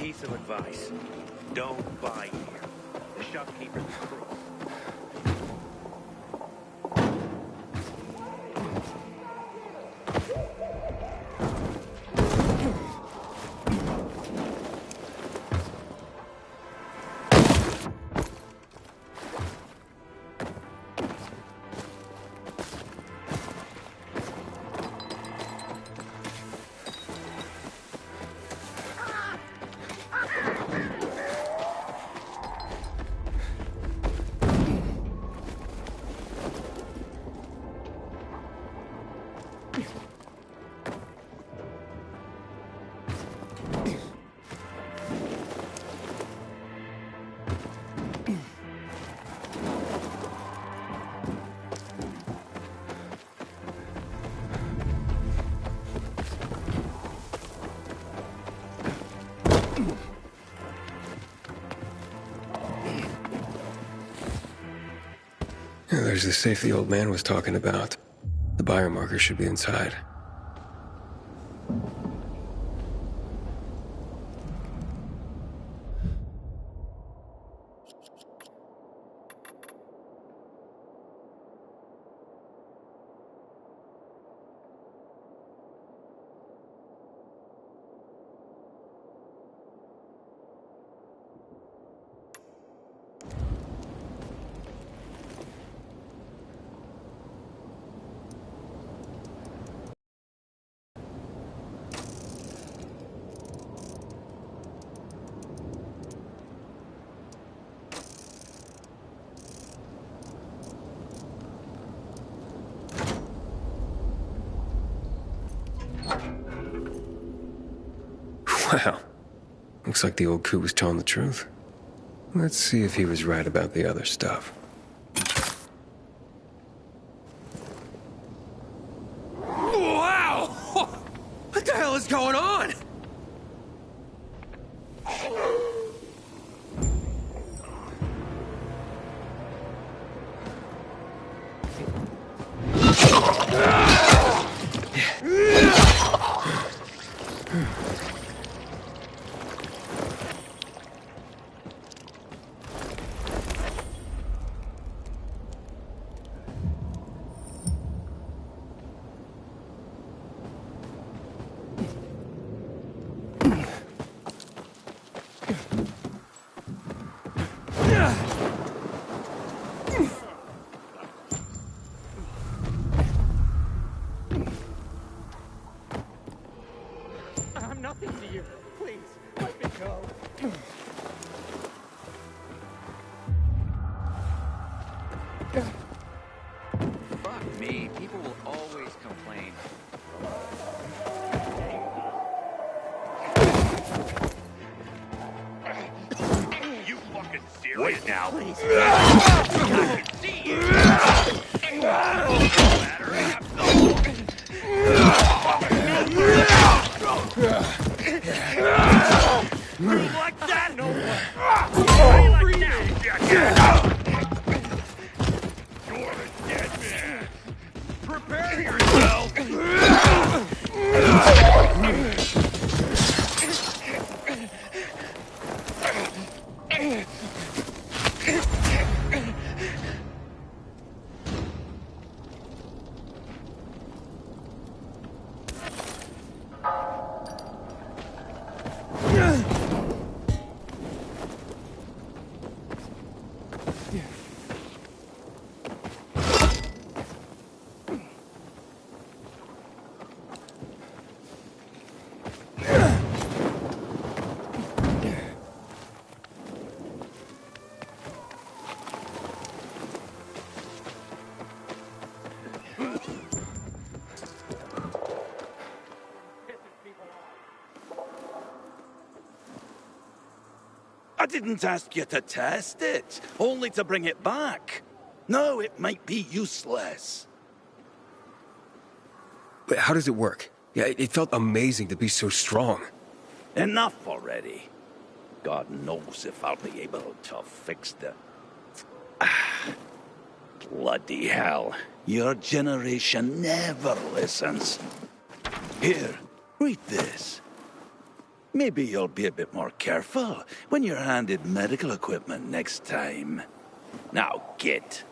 Piece of advice. Don't buy here. The shopkeeper's a crook. There's the safe the old man was talking about. The biomarker should be inside. Wow. Looks like the old coot was telling the truth. Let's see if he was right about the other stuff. Wow! What the hell is going on? I'm nothing to you. Please, let me go. Fuck me, people will always complain. You fucking serious? Wait now. Please. I can see you! Like that? No one. Like that. You're a dead man. Prepare yourself. I didn't ask you to test it, only to bring it back. No, it might be useless. But how does it work? Yeah, it felt amazing to be so strong. Enough already. God knows if I'll be able to fix the... Bloody hell. Your generation never listens. Here, read this. Maybe you'll be a bit more careful when you're handed medical equipment next time. Now get.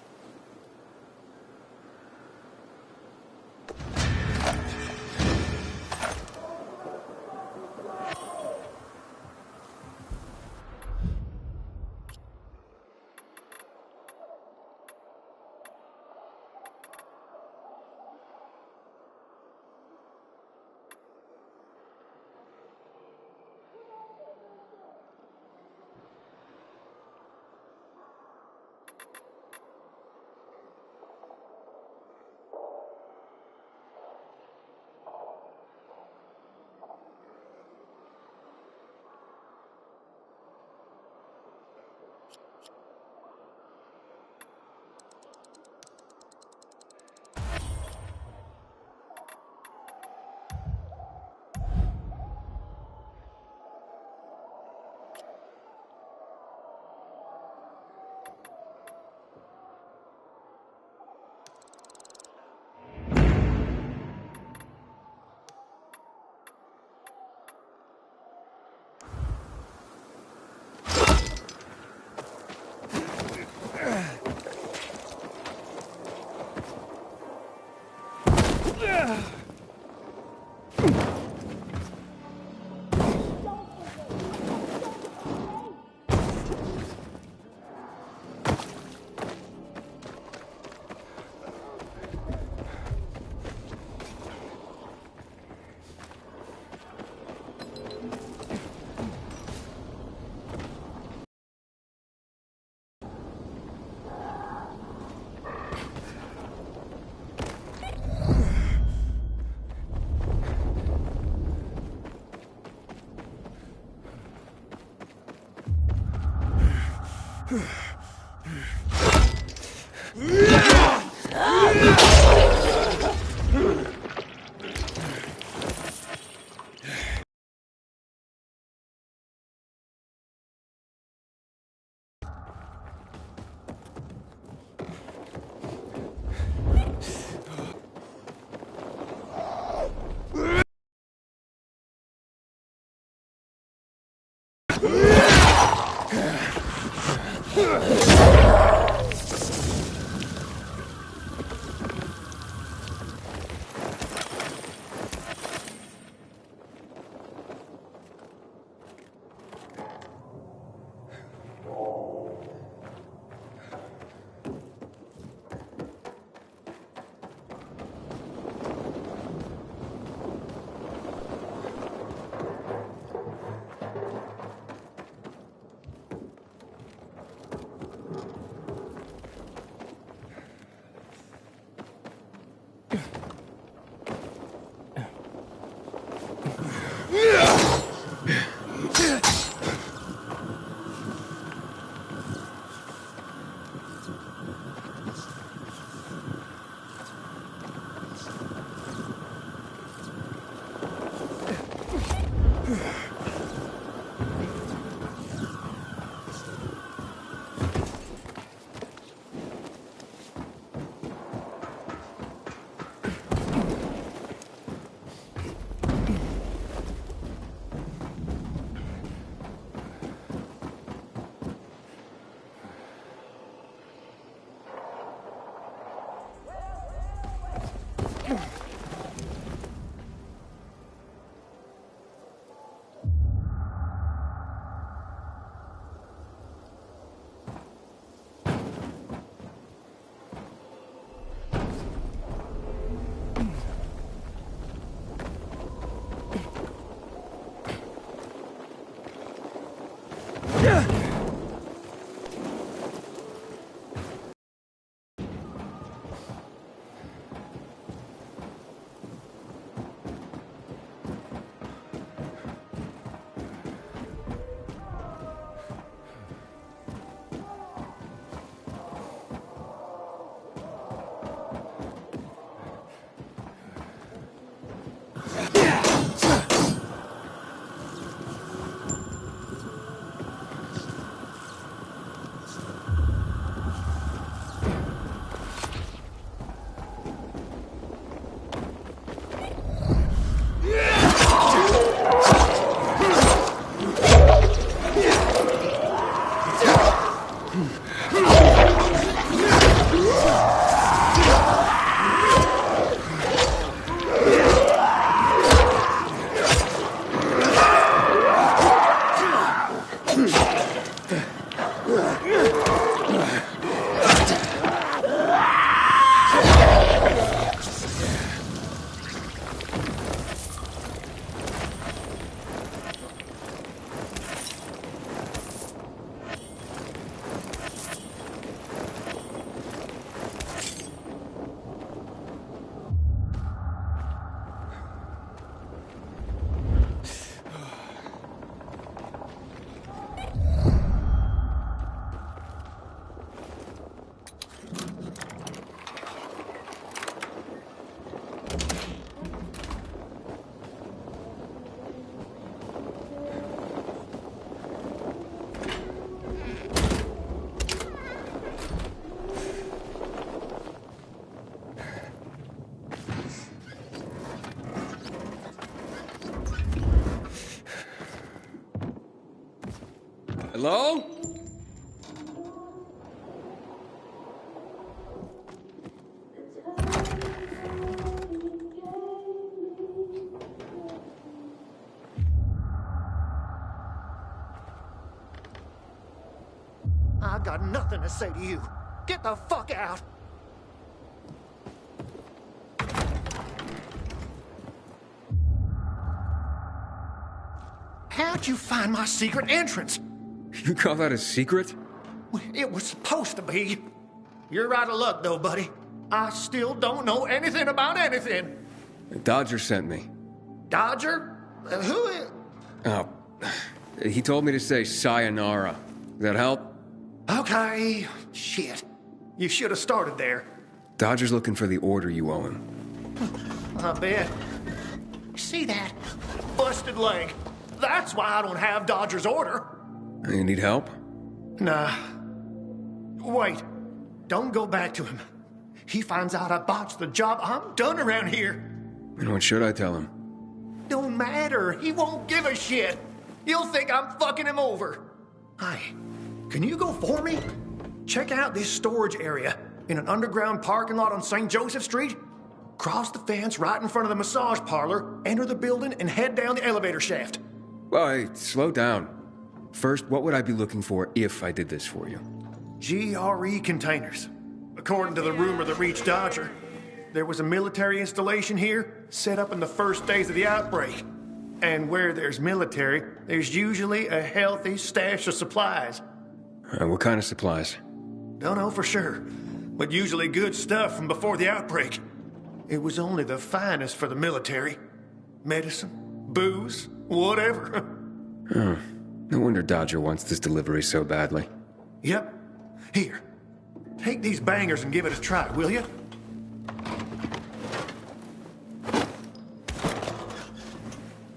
Hello? I got nothing to say to you. Get the fuck out. How'd you find my secret entrance? You call that a secret? It was supposed to be. You're out of luck, though, buddy. I still don't know anything about anything. Dodger sent me. Dodger? Who is... Oh, he told me to say sayonara. Does that help? Okay. Shit. You should have started there. Dodger's looking for the order you owe him. I bet. See that? Busted leg. That's why I don't have Dodger's order. You need help? Nah. Wait. Don't go back to him. He finds out I botched the job, I'm done around here. And what should I tell him? Don't matter. He won't give a shit. He'll think I'm fucking him over. Hey, can you go for me? Check out this storage area in an underground parking lot on St. Joseph Street. Cross the fence right in front of the massage parlor, enter the building, and head down the elevator shaft. Well, hey, slow down. First, what would I be looking for if I did this for you? GRE containers. According to the rumor that reached Dodger, there was a military installation here set up in the first days of the outbreak. And where there's military, there's usually a healthy stash of supplies. What kind of supplies? Don't know for sure, but usually good stuff from before the outbreak. It was only the finest for the military. Medicine, booze, whatever. No wonder Dodger wants this delivery so badly. Yep. Here. Take these bangers and give it a try, will you?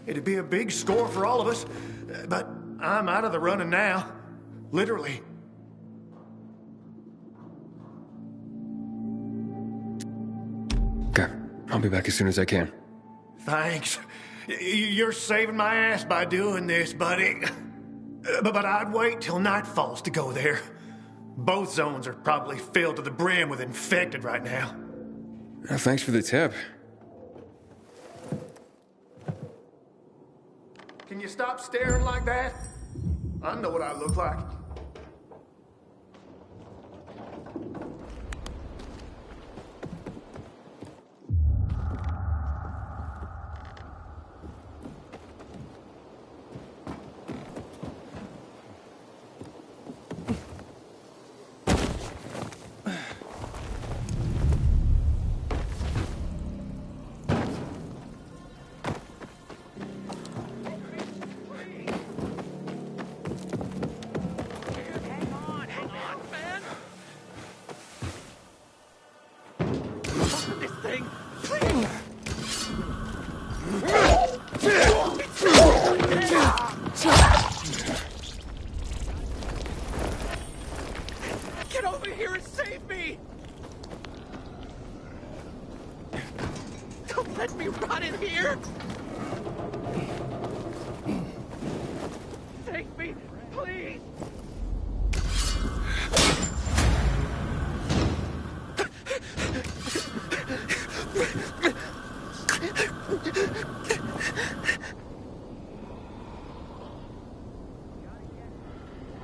It'd be a big score for all of us, but I'm out of the running now. Literally. Okay, I'll be back as soon as I can. Thanks. You're saving my ass by doing this, buddy. But I'd wait till night falls to go there. Both zones are probably filled to the brim with infected right now. Thanks for the tip. Can you stop staring like that? I know what I look like. Get over here and save me! Don't let me rot in here! Save me, please!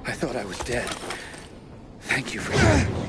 I thought I was dead. Thank you for saving me.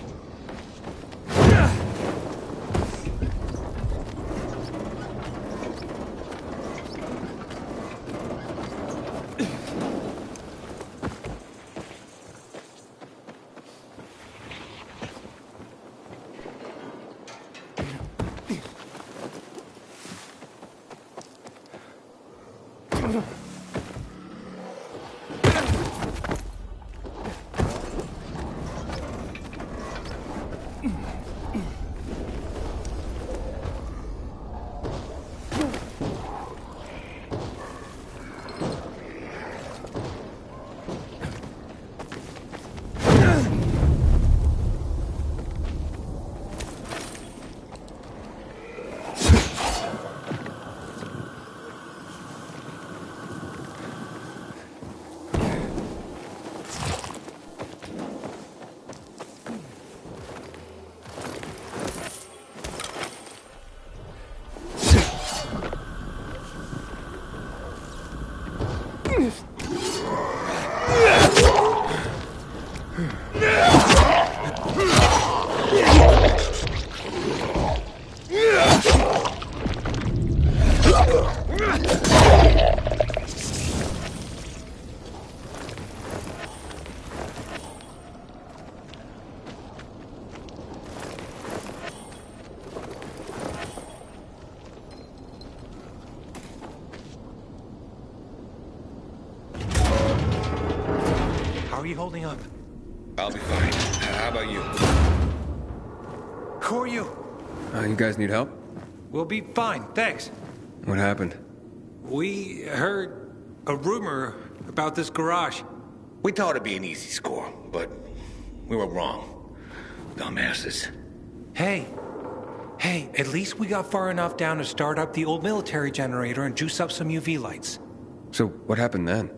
How are you holding up? I'll be fine. How about you? Who are you? You guys need help? We'll be fine, thanks. What happened? We heard a rumor about this garage. We thought it'd be an easy score, but we were wrong. Dumbasses. Hey, at least we got far enough down to start up the old military generator and juice up some UV lights. So, what happened then?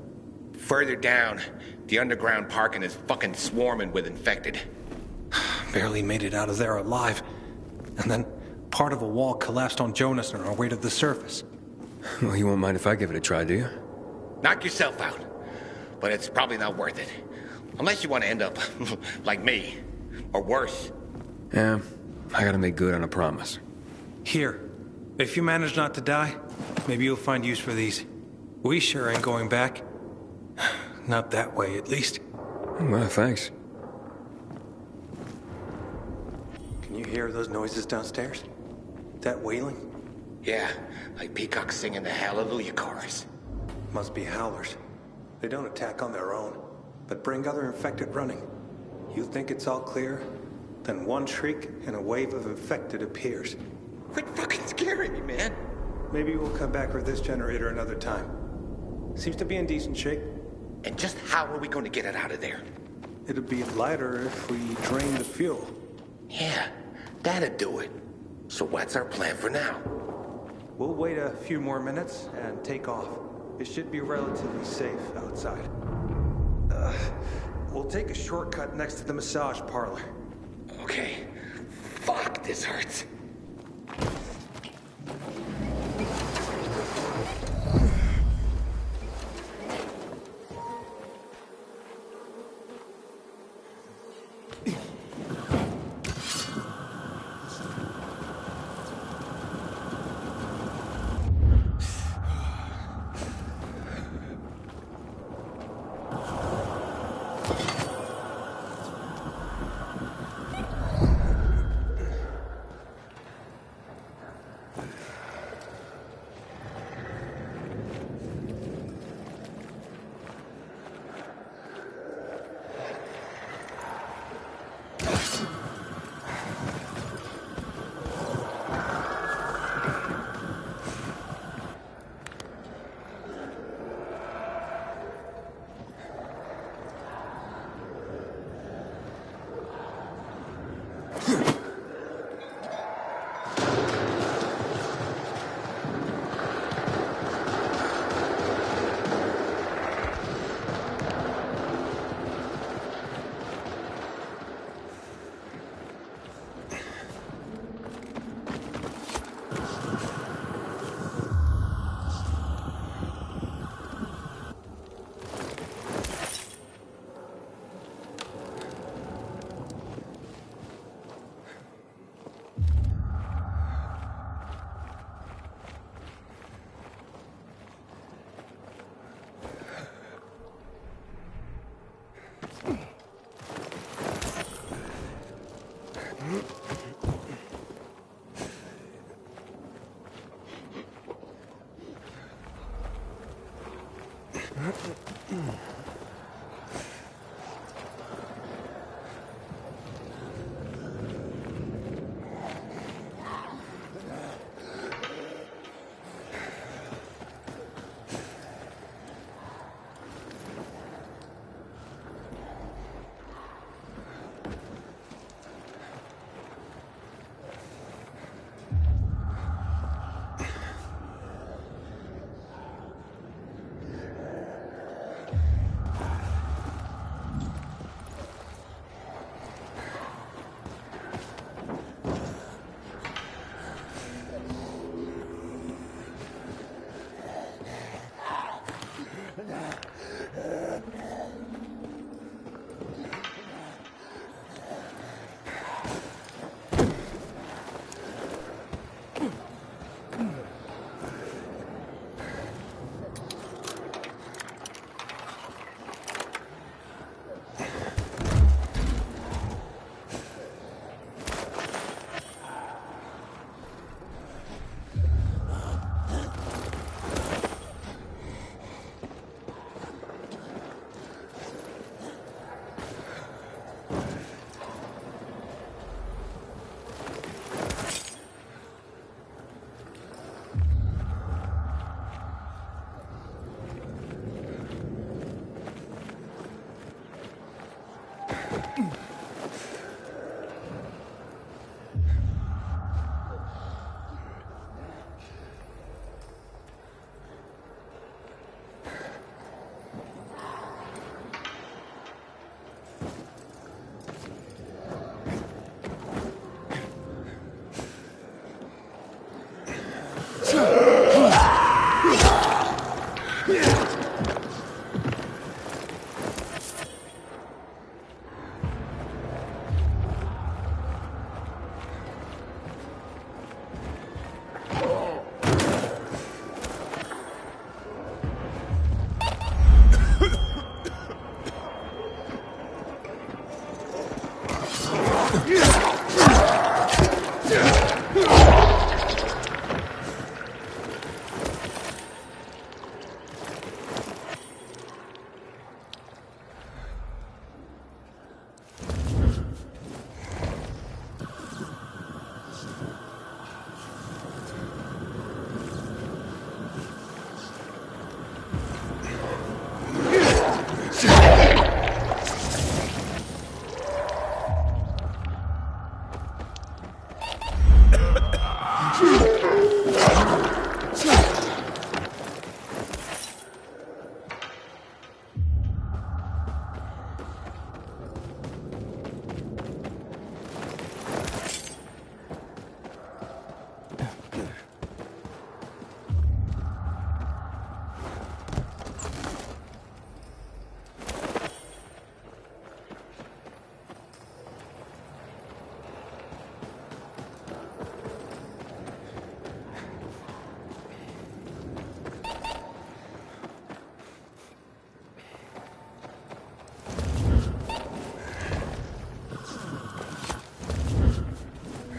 Further down, the underground parking is fucking swarming with infected. Barely made it out of there alive. And then part of a wall collapsed on Jonas on our way to the surface. Well, you won't mind if I give it a try, do you? Knock yourself out. But it's probably not worth it. Unless you want to end up like me. Or worse. Yeah, I gotta make good on a promise. Here, if you manage not to die, maybe you'll find use for these. We sure ain't going back. Not that way, at least. Well, thanks. Can you hear those noises downstairs? That wailing? Yeah, like peacocks singing the Hallelujah chorus. Must be howlers. They don't attack on their own, but bring other infected running. You think it's all clear? Then one shriek and a wave of infected appears. Quit fucking scaring me, man. Maybe we'll come back with this generator another time. Seems to be in decent shape. And just how are we going to get it out of there? It'd be lighter if we drain the fuel. Yeah, that'd do it. So what's our plan for now? We'll wait a few more minutes and take off. It should be relatively safe outside. We'll take a shortcut next to the massage parlor. Okay. Fuck, this hurts.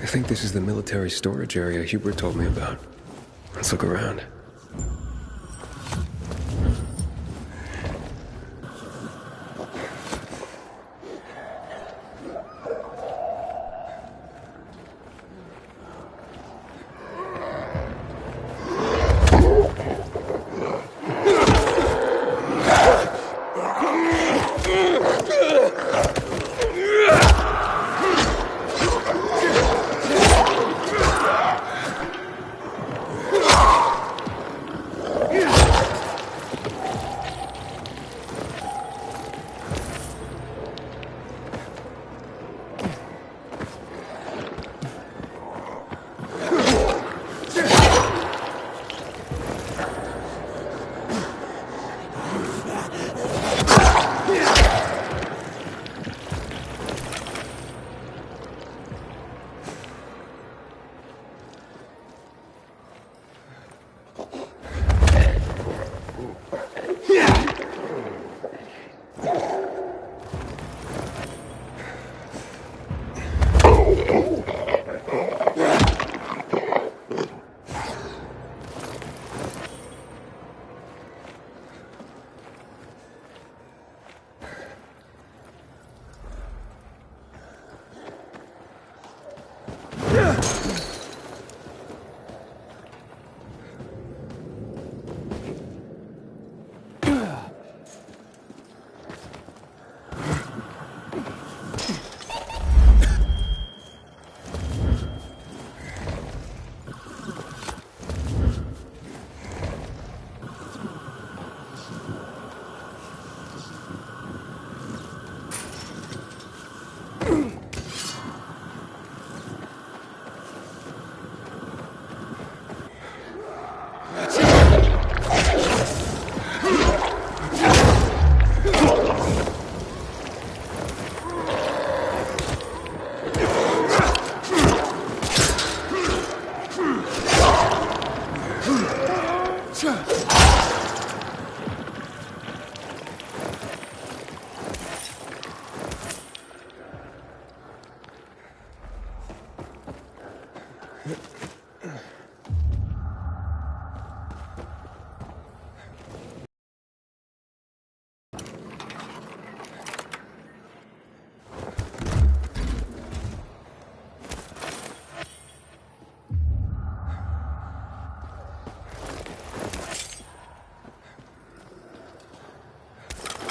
I think this is the military storage area Hubert told me about. Let's look around.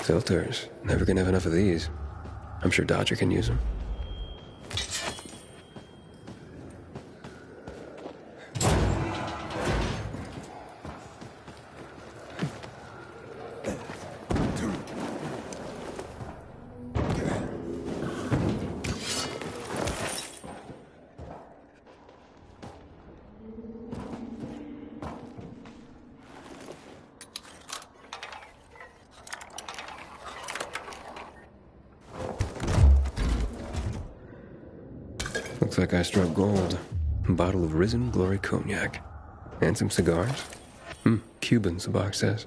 Filters. Never gonna have enough of these. I'm sure Dodger can use them. Looks like I struck gold. A bottle of Risen Glory Cognac. And some cigars. Cubans, the box says.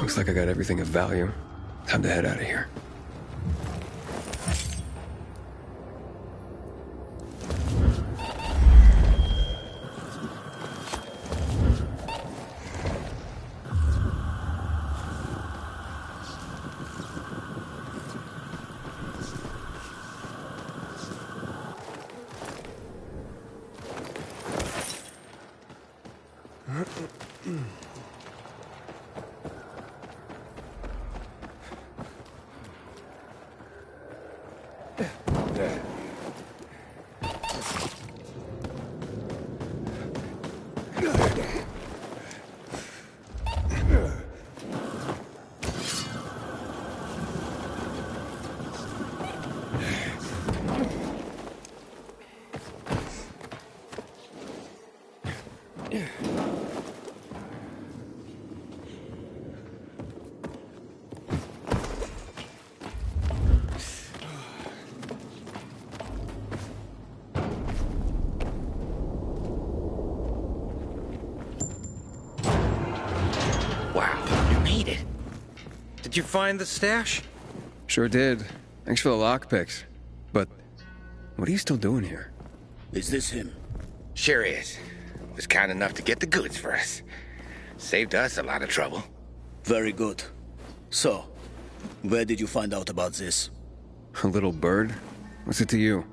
Looks like I got everything of value. Time to head out of here. Did you find the stash? Sure did. Thanks for the lockpicks. But what are you still doing here? Is this him? Sure is. Was kind enough to get the goods for us. Saved us a lot of trouble. Very good. So, where did you find out about this? A little bird? What's it to you?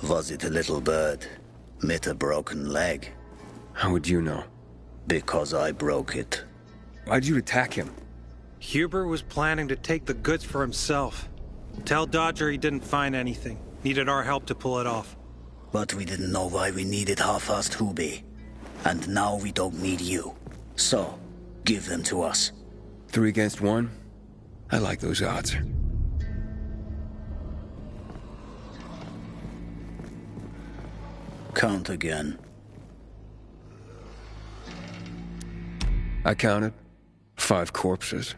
Was it a little bird? Met a broken leg? How would you know? Because I broke it. Why'd you attack him? Huber was planning to take the goods for himself. Tell Dodger he didn't find anything. Needed our help to pull it off. But we didn't know why we needed half-assed Hubie. And now we don't need you. So, give them to us. 3 against 1? I like those odds. Count again. I counted 5 corpses.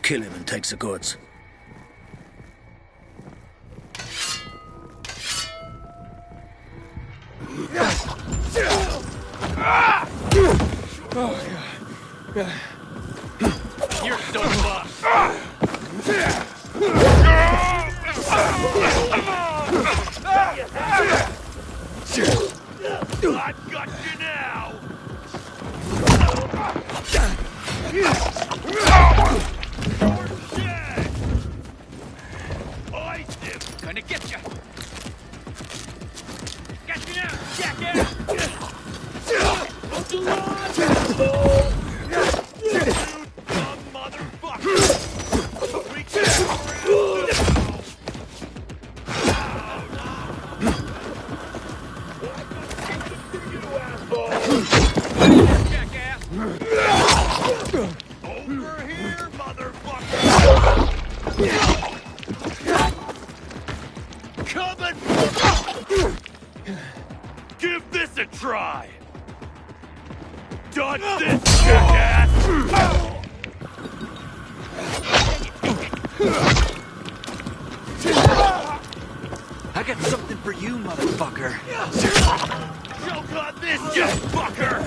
Kill him and take the goods. You're so fucked. I've got you now. You're dead. I am gonna get you. Got you now, jackass. Over here, motherfucker! Coming! Give this a try! Dodge this, jackass! I got something for you, motherfucker. Choke on this, you fucker!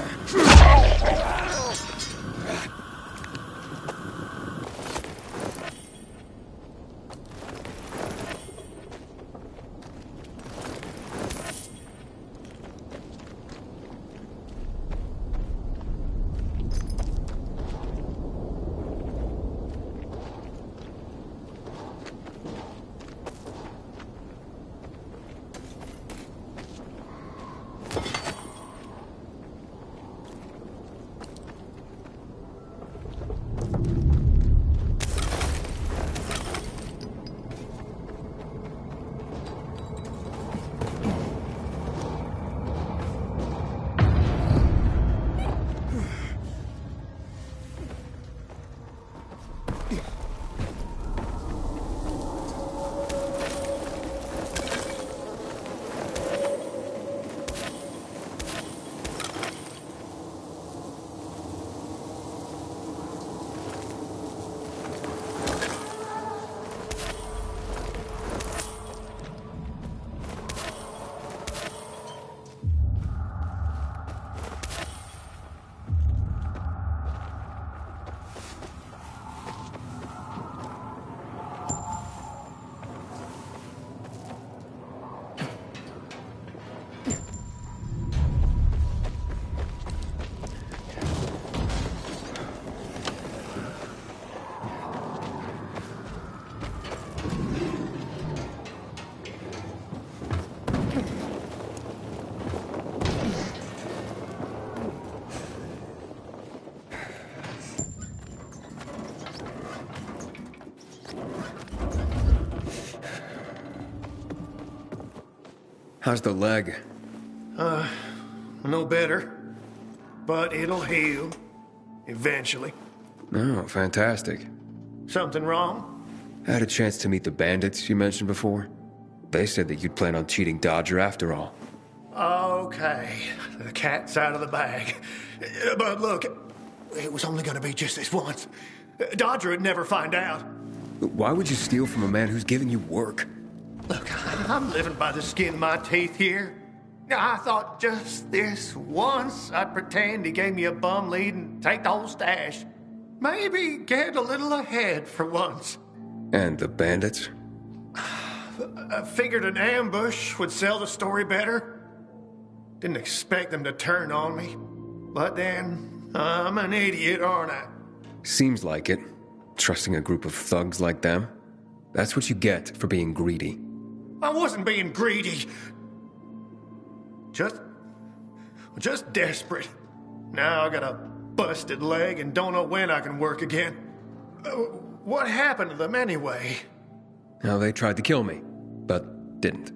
How's the leg? No better. But it'll heal. Eventually. Oh, fantastic. Something wrong? I had a chance to meet the bandits you mentioned before. They said that you'd plan on cheating Dodger after all. Okay. The cat's out of the bag. But look, it was only gonna be just this once. Dodger would never find out. Why would you steal from a man who's giving you work? Look, I'm living by the skin of my teeth here. I thought just this once I'd pretend he gave me a bum lead and take the whole stash. Maybe get a little ahead for once. And the bandits? I figured an ambush would sell the story better. Didn't expect them to turn on me. But then, I'm an idiot, aren't I? Seems like it. Trusting a group of thugs like them. That's what you get for being greedy. I wasn't being greedy. Just desperate. Now I got a busted leg and don't know when I can work again. What happened to them anyway? Now, they tried to kill me, but didn't.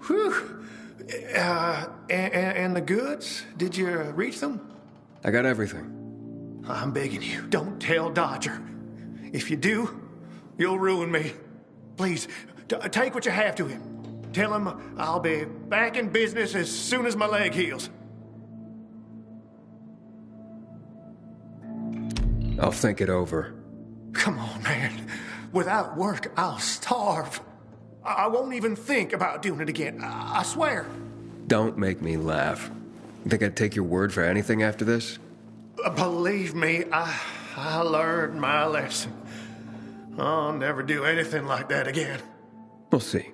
Whew. And the goods? Did you reach them? I got everything. I'm begging you, don't tell Dodger. If you do, you'll ruin me. Please, take what you have to him. Tell him I'll be back in business as soon as my leg heals. I'll think it over. Come on, man. Without work, I'll starve. I won't even think about doing it again. I swear. Don't make me laugh. You think I'd take your word for anything after this? Believe me, I learned my lesson. I'll never do anything like that again. We'll see.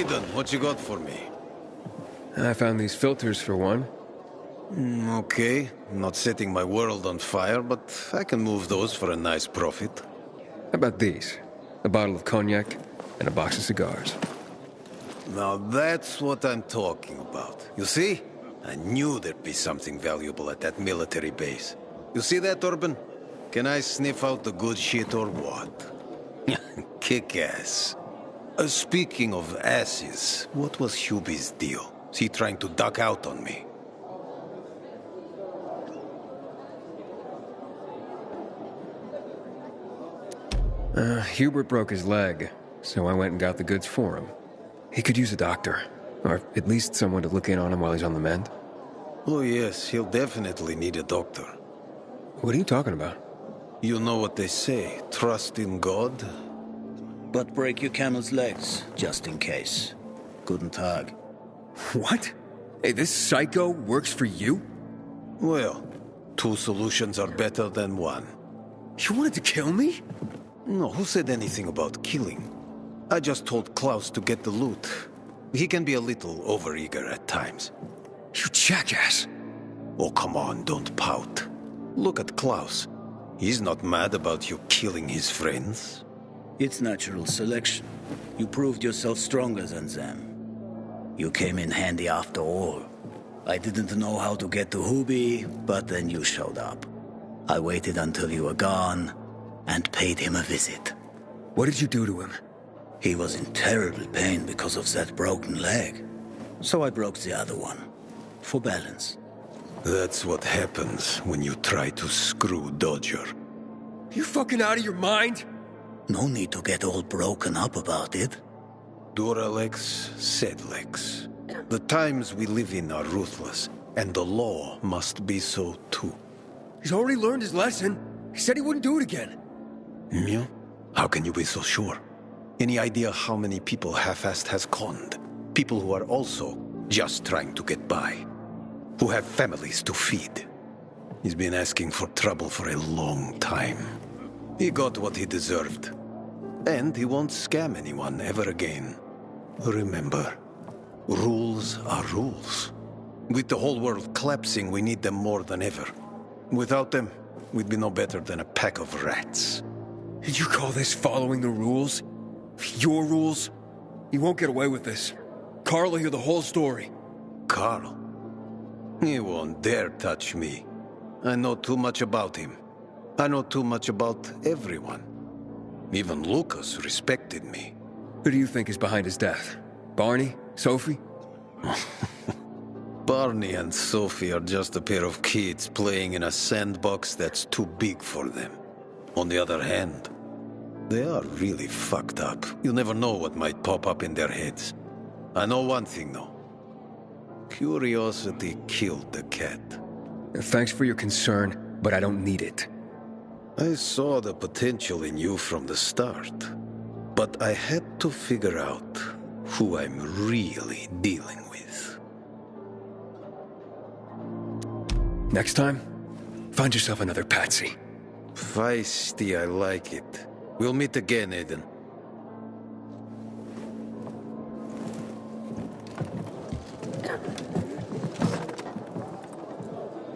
Aiden, what you got for me? I found these filters for one. Okay, not setting my world on fire, but I can move those for a nice profit. How about these? A bottle of cognac and a box of cigars. Now that's what I'm talking about. You see? I knew there'd be something valuable at that military base. You see that, Urban? Can I sniff out the good shit or what? Kick ass. Speaking of asses, what was Hubie's deal? Is he trying to duck out on me? Hubert broke his leg, so I went and got the goods for him. He could use a doctor, or at least someone to look in on him while he's on the mend. Oh yes, he'll definitely need a doctor. What are you talking about? You know what they say, trust in God? But break your camel's legs, just in case. Guten Tag. What? Hey, this psycho works for you? Well, two solutions are better than one. You wanted to kill me? No, who said anything about killing? I just told Klaus to get the loot. He can be a little overeager at times. You jackass! Oh, come on, don't pout. Look at Klaus. He's not mad about you killing his friends. It's natural selection. You proved yourself stronger than them. You came in handy after all. I didn't know how to get to Hubie, but then you showed up. I waited until you were gone, and paid him a visit. What did you do to him? He was in terrible pain because of that broken leg. So I broke the other one. For balance. That's what happens when you try to screw Dodger. You fucking out of your mind? No need to get all broken up about it. Duralex, Sedlex. The times we live in are ruthless, and the law must be so too. He's already learned his lesson. He said he wouldn't do it again. Yeah? How can you be so sure? Any idea how many people half-assed has conned? People who are also just trying to get by. Who have families to feed. He's been asking for trouble for a long time. He got what he deserved. And he won't scam anyone ever again. Remember, rules are rules. With the whole world collapsing, we need them more than ever. Without them, we'd be no better than a pack of rats. Did you call this following the rules? Your rules? You won't get away with this. Carl will hear the whole story. Carl? He won't dare touch me. I know too much about him. I know too much about everyone. Even Lucas respected me. Who do you think is behind his death? Barney? Sophie? Barney and Sophie are just a pair of kids playing in a sandbox that's too big for them. On the other hand, they are really fucked up. You never know what might pop up in their heads. I know one thing, though. Curiosity killed the cat. Thanks for your concern, but I don't need it. I saw the potential in you from the start. But I had to figure out who I'm really dealing with. Next time, find yourself another patsy. Feisty, I like it. We'll meet again, Aiden. I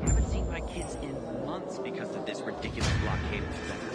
haven't seen my kids in months because of this ridiculous blockade of Denver.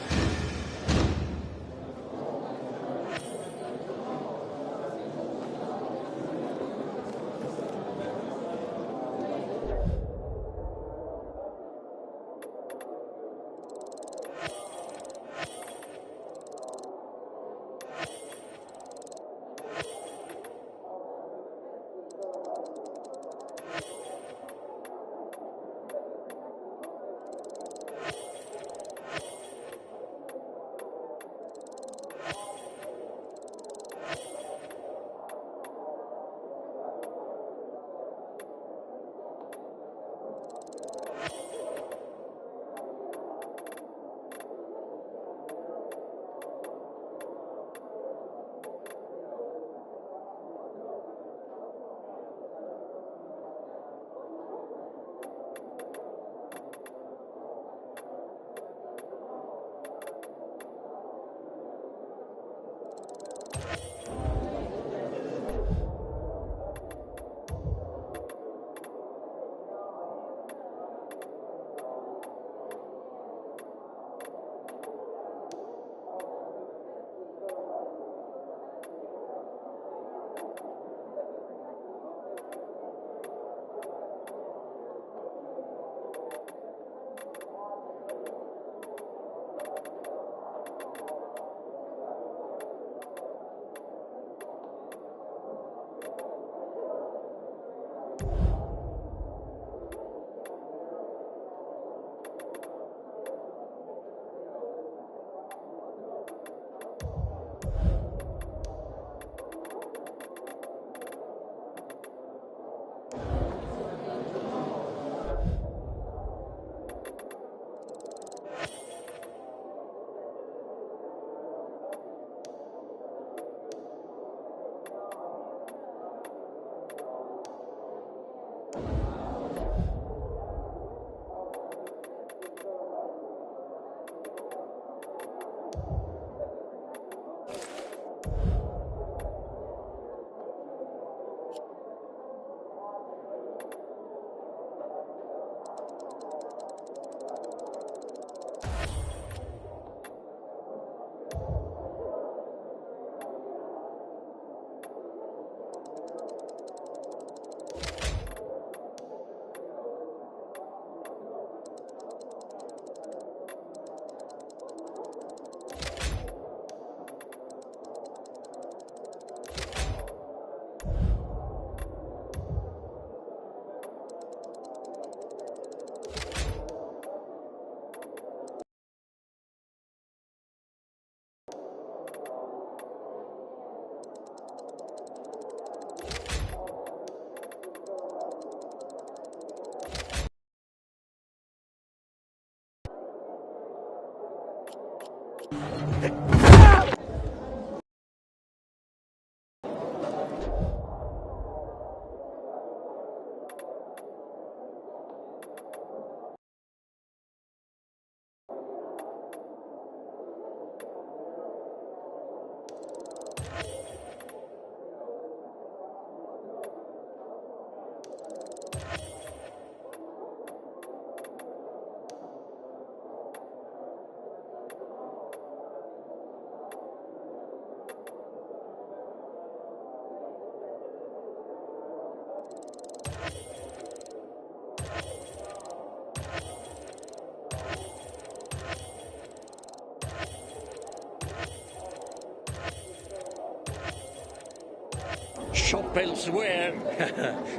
Shop elsewhere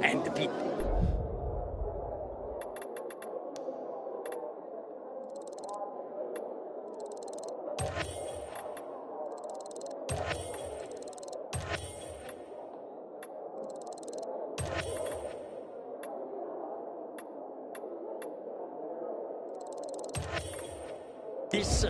and be. This,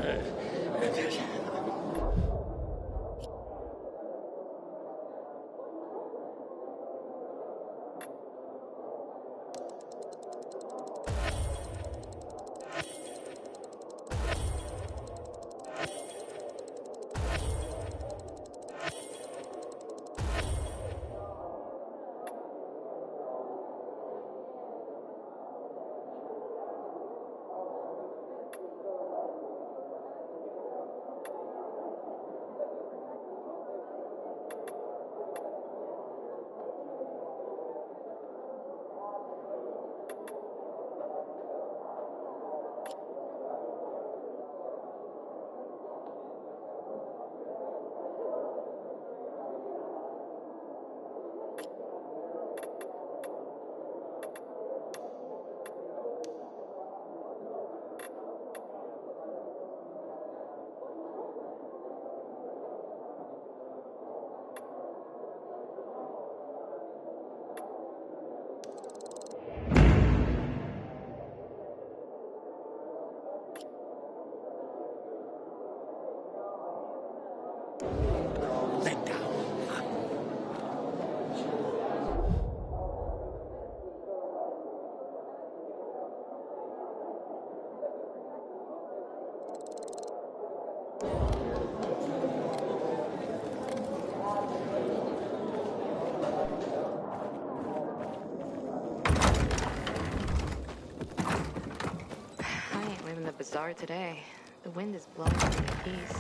Bazaar today. The wind is blowing from the east.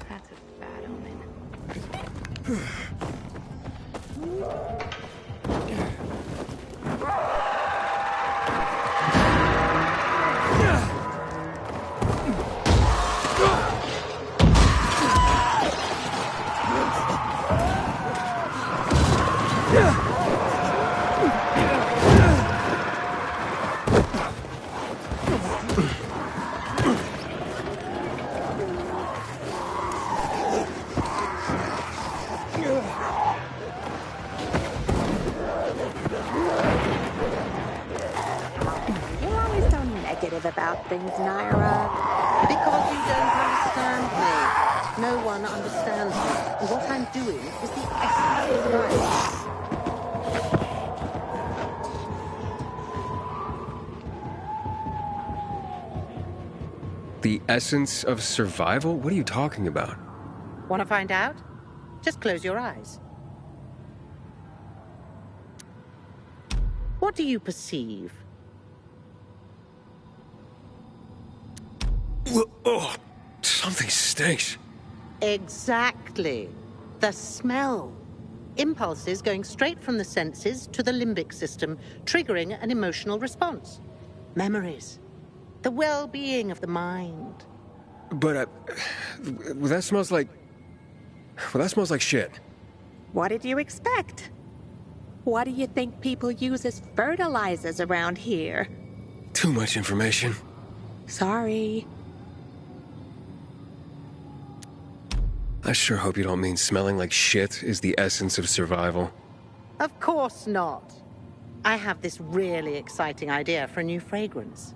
That's a bad omen. About things, Naira. Because you don't understand me. No one understands me. And what I'm doing is the essence of life. The essence of survival? What are you talking about? Want to find out? Just close your eyes. What do you perceive? Oh, something stinks. Exactly. The smell. Impulses going straight from the senses to the limbic system, triggering an emotional response. Memories. The well-being of the mind. But, that smells like... Well, that smells like shit. What did you expect? What do you think people use as fertilizers around here? Too much information. Sorry. I sure hope you don't mean smelling like shit is the essence of survival. Of course not. I have this really exciting idea for a new fragrance.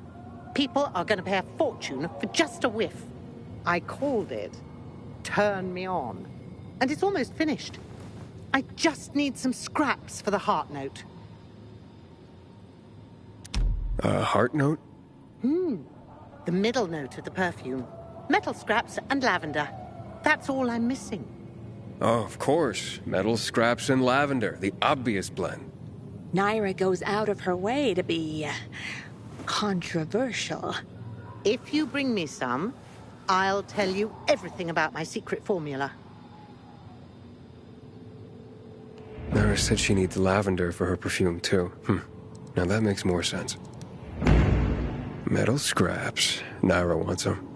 People are going to pay a fortune for just a whiff. I called it Turn Me On. And it's almost finished. I just need some scraps for the heart note. Heart note? The middle note of the perfume. Metal scraps and lavender. That's all I'm missing. Oh, of course. Metal scraps and lavender. The obvious blend. Naira goes out of her way to be controversial. If you bring me some, I'll tell you everything about my secret formula. Nara said she needs lavender for her perfume, too. Now that makes more sense. Metal scraps. Naira wants them.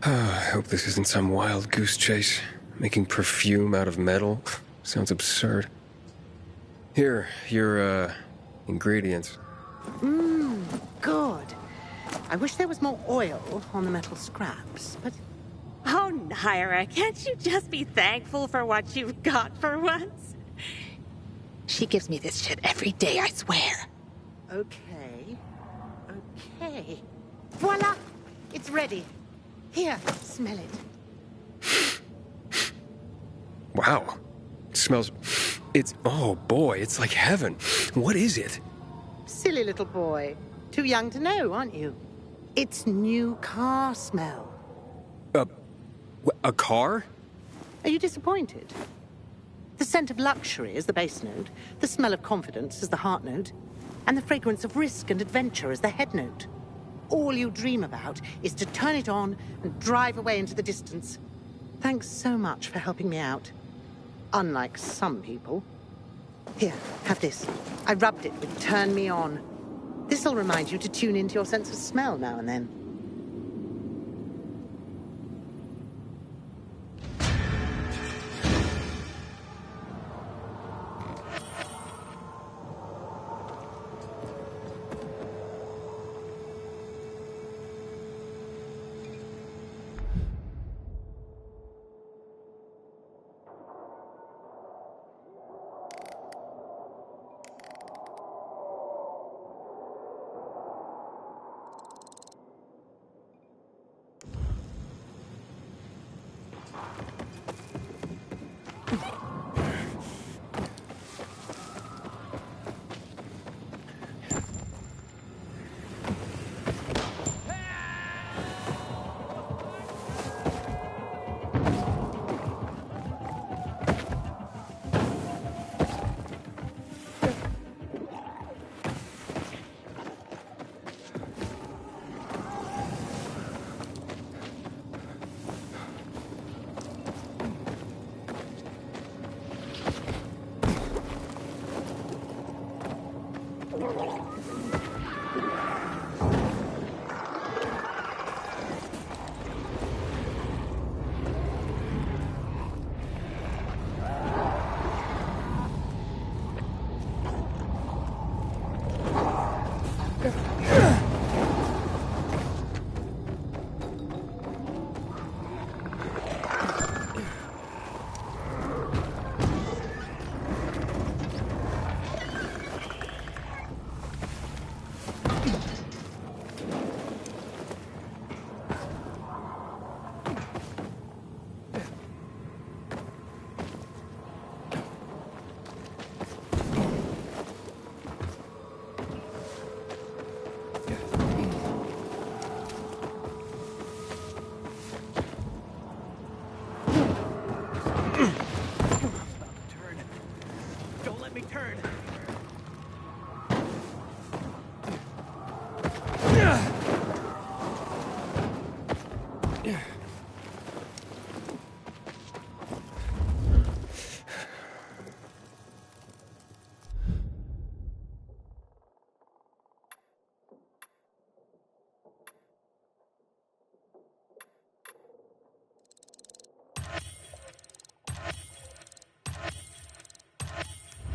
I hope this isn't some wild goose chase. Making perfume out of metal? Sounds absurd. Here, your, ingredients. Good. I wish there was more oil on the metal scraps, but... Oh, Naira, can't you just be thankful for what you've got for once? She gives me this shit every day, I swear. Okay. Voila! It's ready. Here, smell it. Wow. It smells... Oh boy, it's like heaven. What is it? Silly little boy. Too young to know, aren't you? It's new car smell. A car? Are you disappointed? The scent of luxury is the base note, the smell of confidence is the heart note, and the fragrance of risk and adventure is the head note. All you dream about is to turn it on and drive away into the distance. Thanks so much for helping me out. Unlike some people. Here, have this. I rubbed it with Turn Me On. This'll remind you to tune into your sense of smell now and then.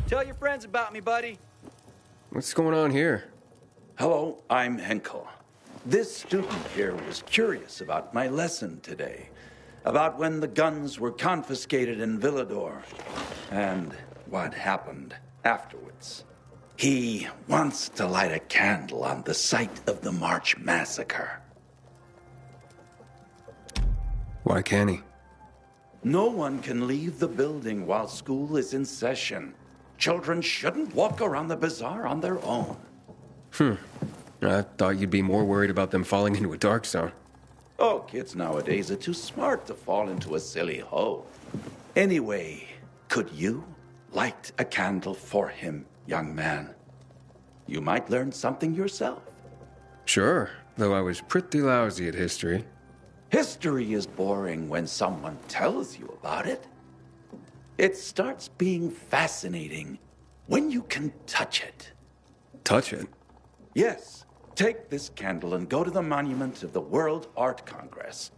Tell your friends about me, buddy. What's going on here? Hello, I'm Henkel. This student here was curious about my lesson today, about when the guns were confiscated in Villador, and what happened afterwards. He wants to light a candle on the site of the March massacre. Why can't he? No one can leave the building while school is in session. Children shouldn't walk around the bazaar on their own. I thought you'd be more worried about them falling into a dark zone. Oh, kids nowadays are too smart to fall into a silly hole. Anyway, could you light a candle for him, young man? You might learn something yourself. Sure, though I was pretty lousy at history. History is boring when someone tells you about it. It starts being fascinating when you can touch it. Touch it? Yes. Take this candle and go to the monument of the World Art Congress.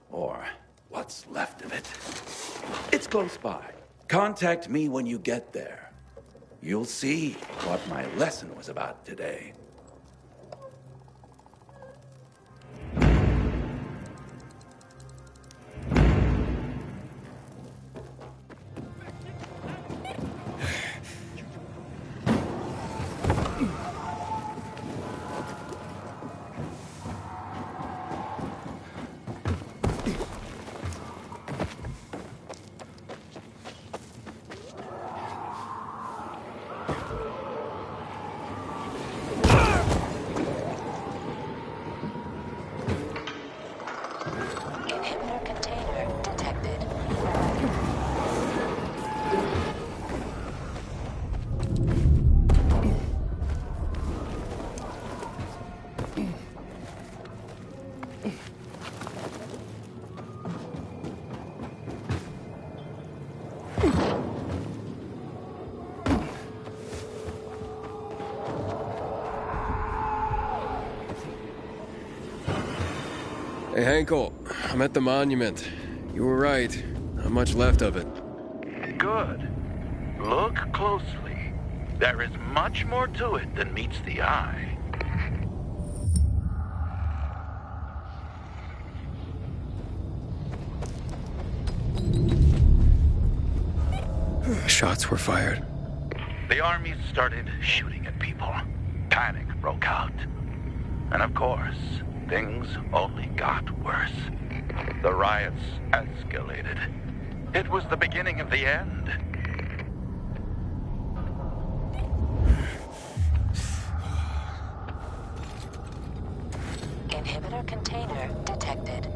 Or what's left of it. It's close by. Contact me when you get there. You'll see what my lesson was about today. Hey, Henkel, I'm at the monument. You were right. Not much left of it. Good. Look closely. There is much more to it than meets the eye. Shots were fired. The army started shooting at people. Panic broke out. And of course, things only got worse. The riots escalated. It was the beginning of the end. Inhibitor container detected.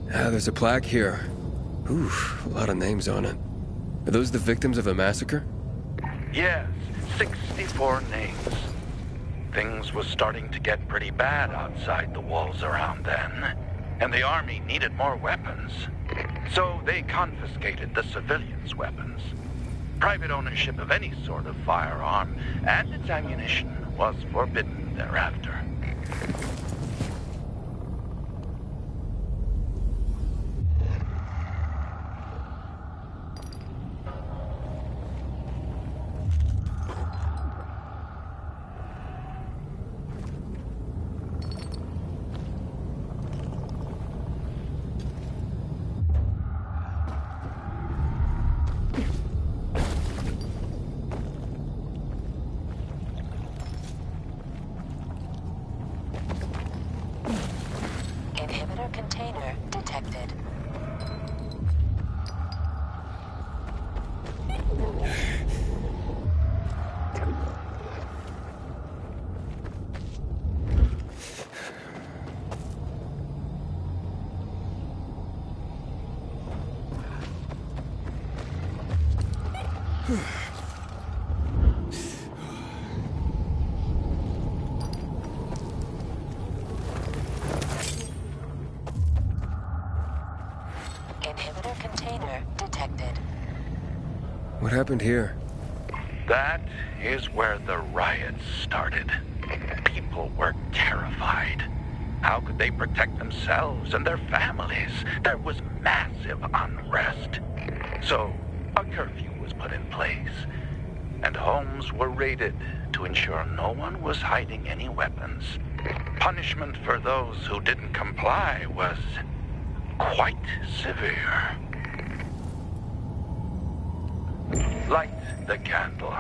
There's a plaque here. Oof, a lot of names on it. Are those the victims of a massacre? Yes, 64 names. Things was starting to get pretty bad outside the walls around then, and the army needed more weapons. So they confiscated the civilians' weapons. Private ownership of any sort of firearm and its ammunition was forbidden thereafter. Container detected. Inhibitor container detected. What happened here? That is where the riots started. People were terrified. How could they protect themselves and their families? There was massive unrest. So, a curfew was put in place, and homes were raided to ensure no one was hiding any weapons. Punishment for those who didn't comply was quite severe. Light the candle.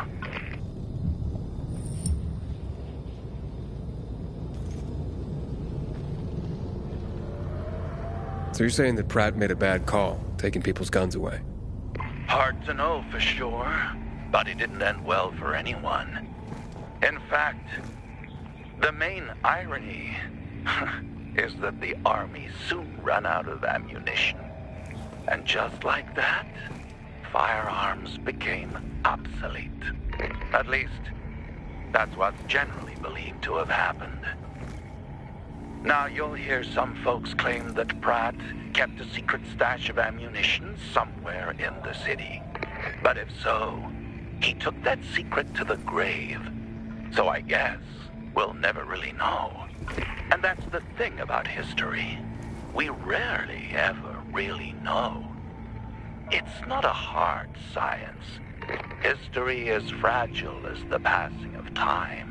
So you're saying that Pratt made a bad call, taking people's guns away? Hard to know for sure, but it didn't end well for anyone. In fact, the main irony is that the army soon ran out of ammunition. And just like that, firearms became obsolete. At least, that's what's generally believed to have happened. Now, you'll hear some folks claim that Pratt kept a secret stash of ammunition somewhere in the city. But if so, he took that secret to the grave. So I guess we'll never really know. And that's the thing about history. We rarely ever really know. It's not a hard science. History is fragile as the passing of time.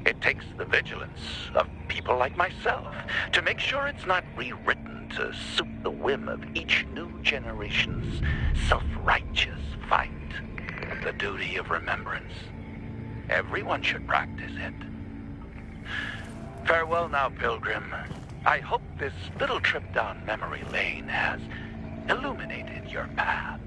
It takes the vigilance of people like myself to make sure it's not rewritten to suit the whim of each new generation's self-righteous fight. The duty of remembrance. Everyone should practice it. Farewell now, Pilgrim. I hope this little trip down memory lane has illuminated your path.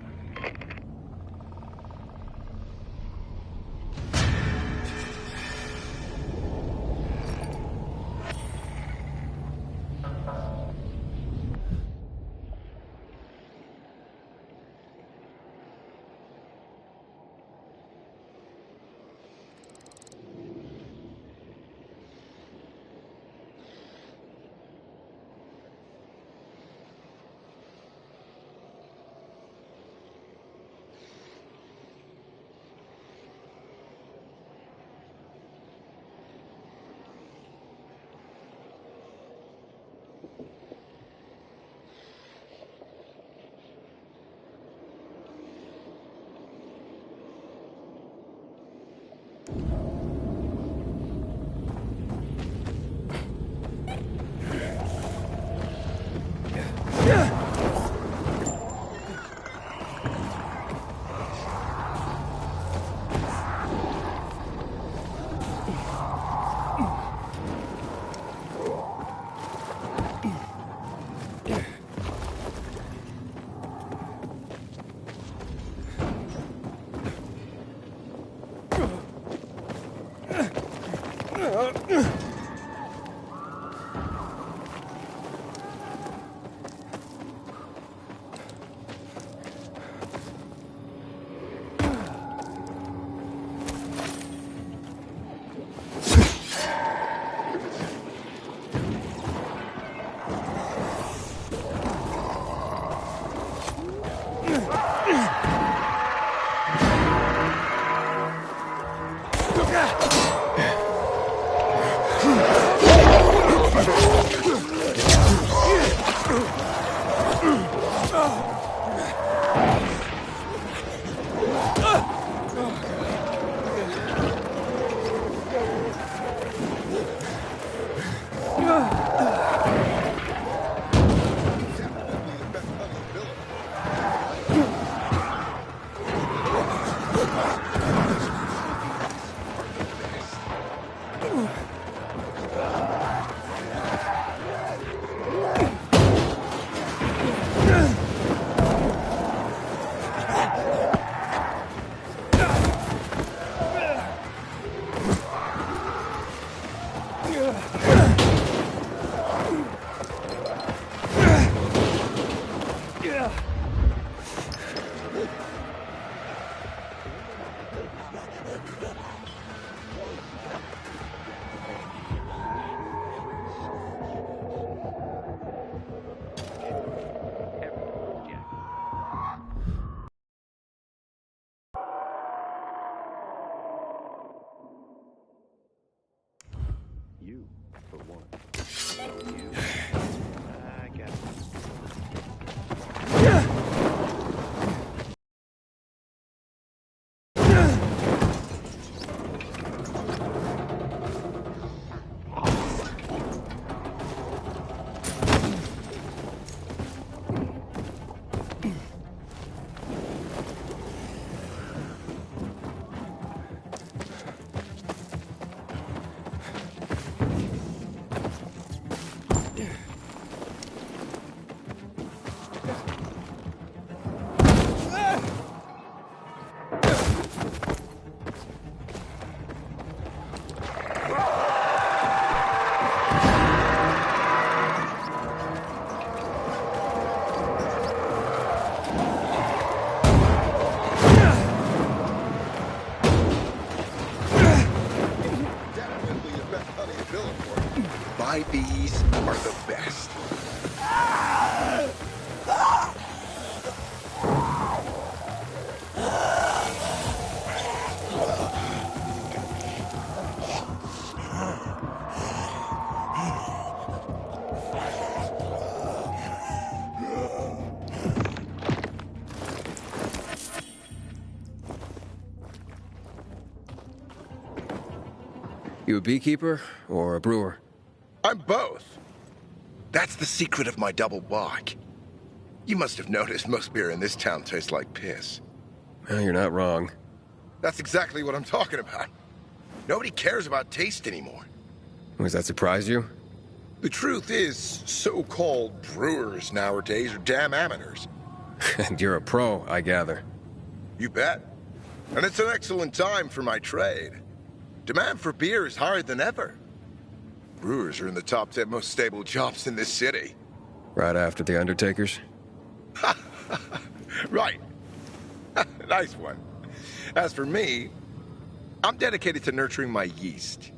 My bees are the best. You a beekeeper or a brewer? I'm both. That's the secret of my double bock. You must have noticed most beer in this town tastes like piss. Well, you're not wrong. That's exactly what I'm talking about. Nobody cares about taste anymore. Does that surprise you? The truth is, so-called brewers nowadays are damn amateurs. And you're a pro, I gather. You bet. And it's an excellent time for my trade. Demand for beer is higher than ever. Brewers are in the top 10 most stable jobs in this city. Right after the Undertakers? Right. Nice one. As for me, I'm dedicated to nurturing my yeast.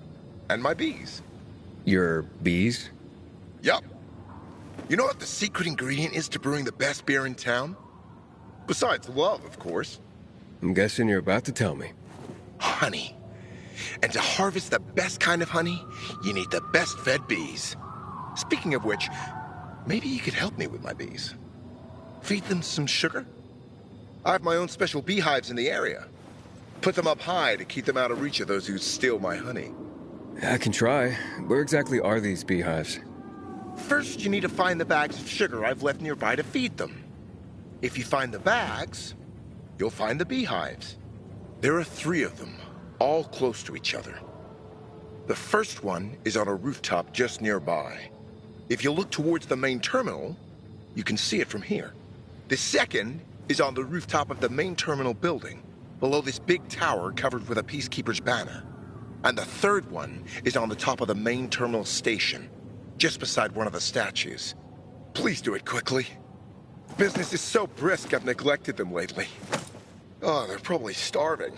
And my bees. Your bees? Yup. You know what the secret ingredient is to brewing the best beer in town? Besides love, of course. I'm guessing you're about to tell me. Honey. And to harvest the best kind of honey, you need the best fed bees. Speaking of which, maybe you could help me with my bees. Feed them some sugar? I have my own special beehives in the area. Put them up high to keep them out of reach of those who steal my honey. I can try. Where exactly are these beehives? First, you need to find the bags of sugar I've left nearby to feed them. If you find the bags, you'll find the beehives. There are 3 of them, all close to each other. The first one is on a rooftop just nearby. If you look towards the main terminal, you can see it from here. The second is on the rooftop of the main terminal building, below this big tower covered with a peacekeeper's banner. And the third one is on the top of the main terminal station, just beside one of the statues. Please do it quickly. Business is so brisk I've neglected them lately. Oh, they're probably starving.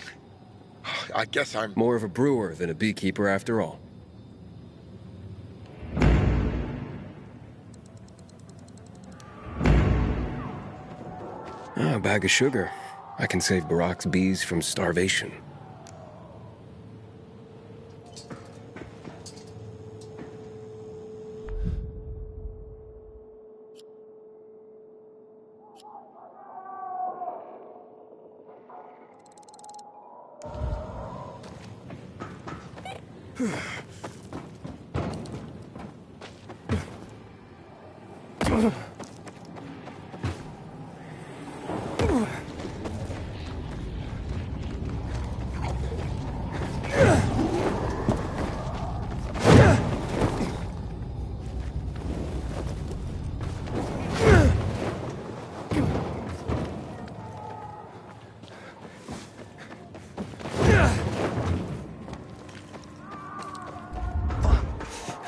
I guess I'm... More of a brewer than a beekeeper after all. A bag of sugar. I can save Barack's bees from starvation.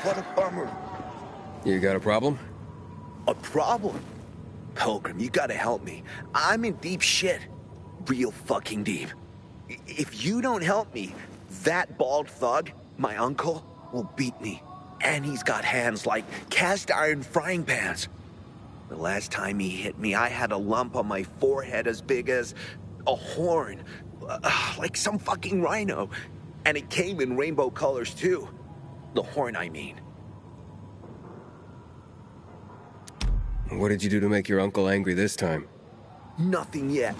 What a bummer. You got a problem? A problem? Pilgrim, you gotta help me. I'm in deep shit. Real fucking deep. If you don't help me, that bald thug, my uncle, will beat me. And he's got hands like cast iron frying pans. The last time he hit me, I had a lump on my forehead as big as a horn. Like some fucking rhino. And it came in rainbow colors too. The horn, I mean. What did you do to make your uncle angry this time? Nothing yet.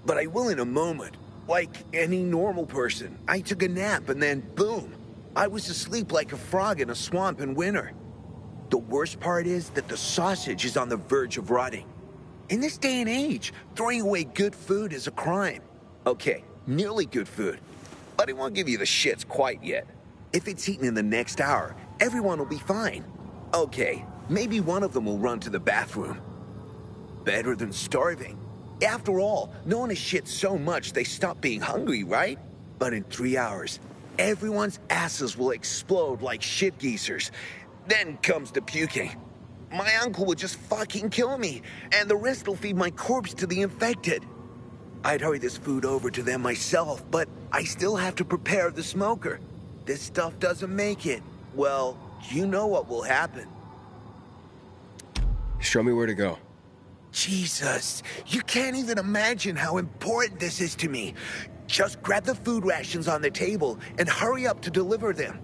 But I will in a moment. Like any normal person. I took a nap and then boom. I was asleep like a frog in a swamp in winter. The worst part is that the sausage is on the verge of rotting. In this day and age, throwing away good food is a crime. Okay, nearly good food. But it won't give you the shits quite yet. If it's eaten in the next hour, everyone will be fine. Okay, maybe one of them will run to the bathroom. Better than starving. After all, no one has shit so much they stop being hungry, right? But in 3 hours, everyone's asses will explode like shit geezers. Then comes the puking. My uncle will just fucking kill me, and the rest will feed my corpse to the infected. I'd hurry this food over to them myself, but I still have to prepare the smoker. This stuff doesn't make it, well, You know what will happen. Show me where to go. Jesus, you can't even imagine how important this is to me. Just grab the food rations on the table and hurry up to deliver them.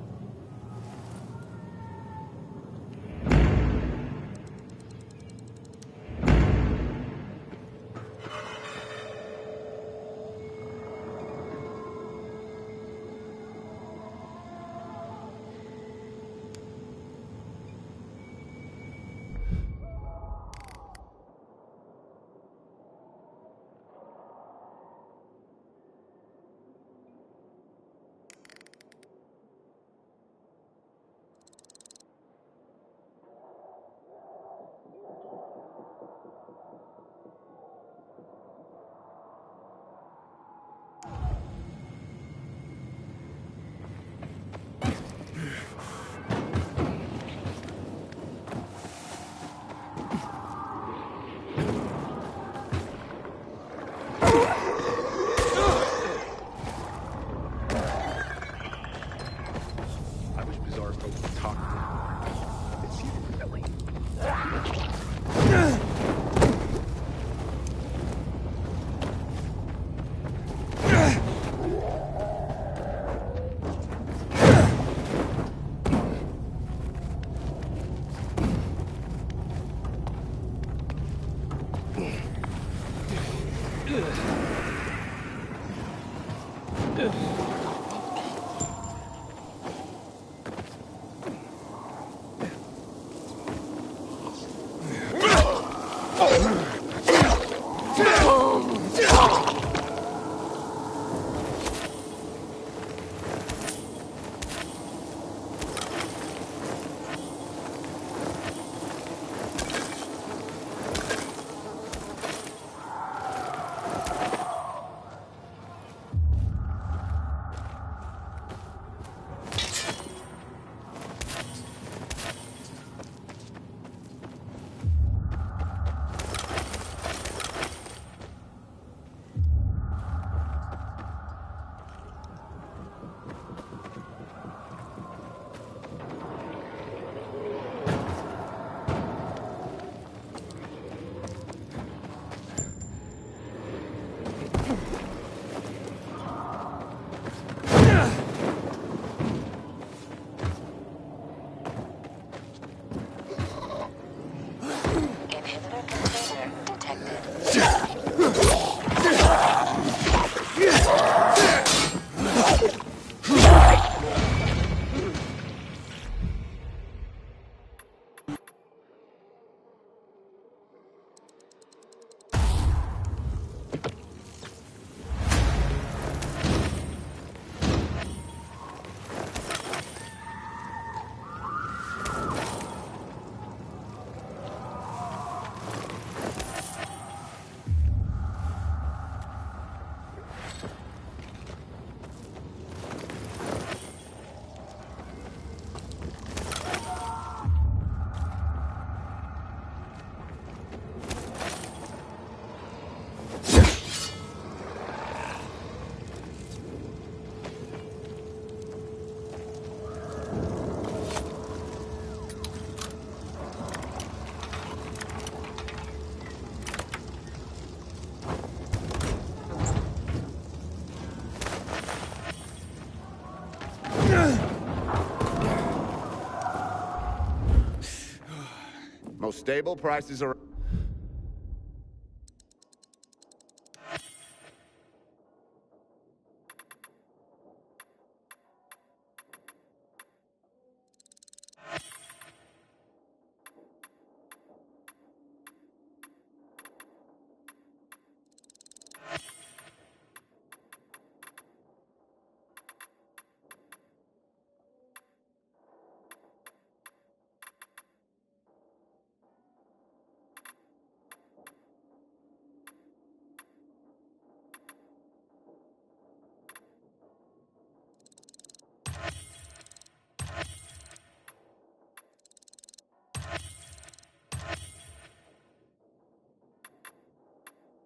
Most stable prices are...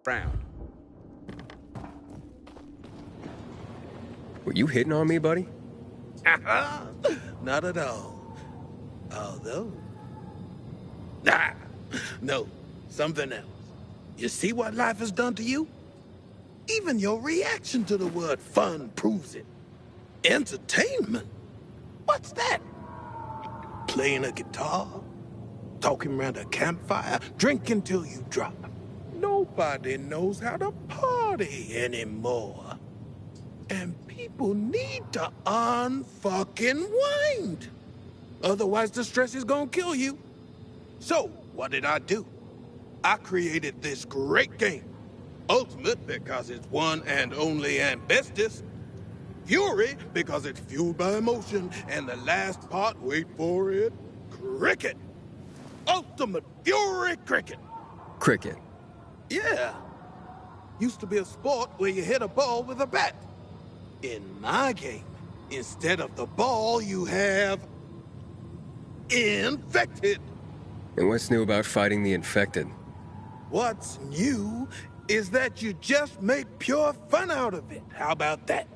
Round. Were you hitting on me, buddy? Not at all. Although... Ah, no, something else. You see what life has done to you? Even your reaction to the word fun proves it. Entertainment? What's that? Playing a guitar? Talking around a campfire? Drinking till you drop? Nobody knows how to party anymore. And people need to unfucking wind. Otherwise the stress is gonna kill you. So, what did I do? I created this great game. Ultimate because it's one and only and bestest. Fury because it's fueled by emotion. And the last part, wait for it, cricket. Ultimate Fury cricket. Cricket. Yeah. Used to be a sport where you hit a ball with a bat. In my game, instead of the ball, you have... infected. And what's new about fighting the infected? What's new is that you just make pure fun out of it. How about that?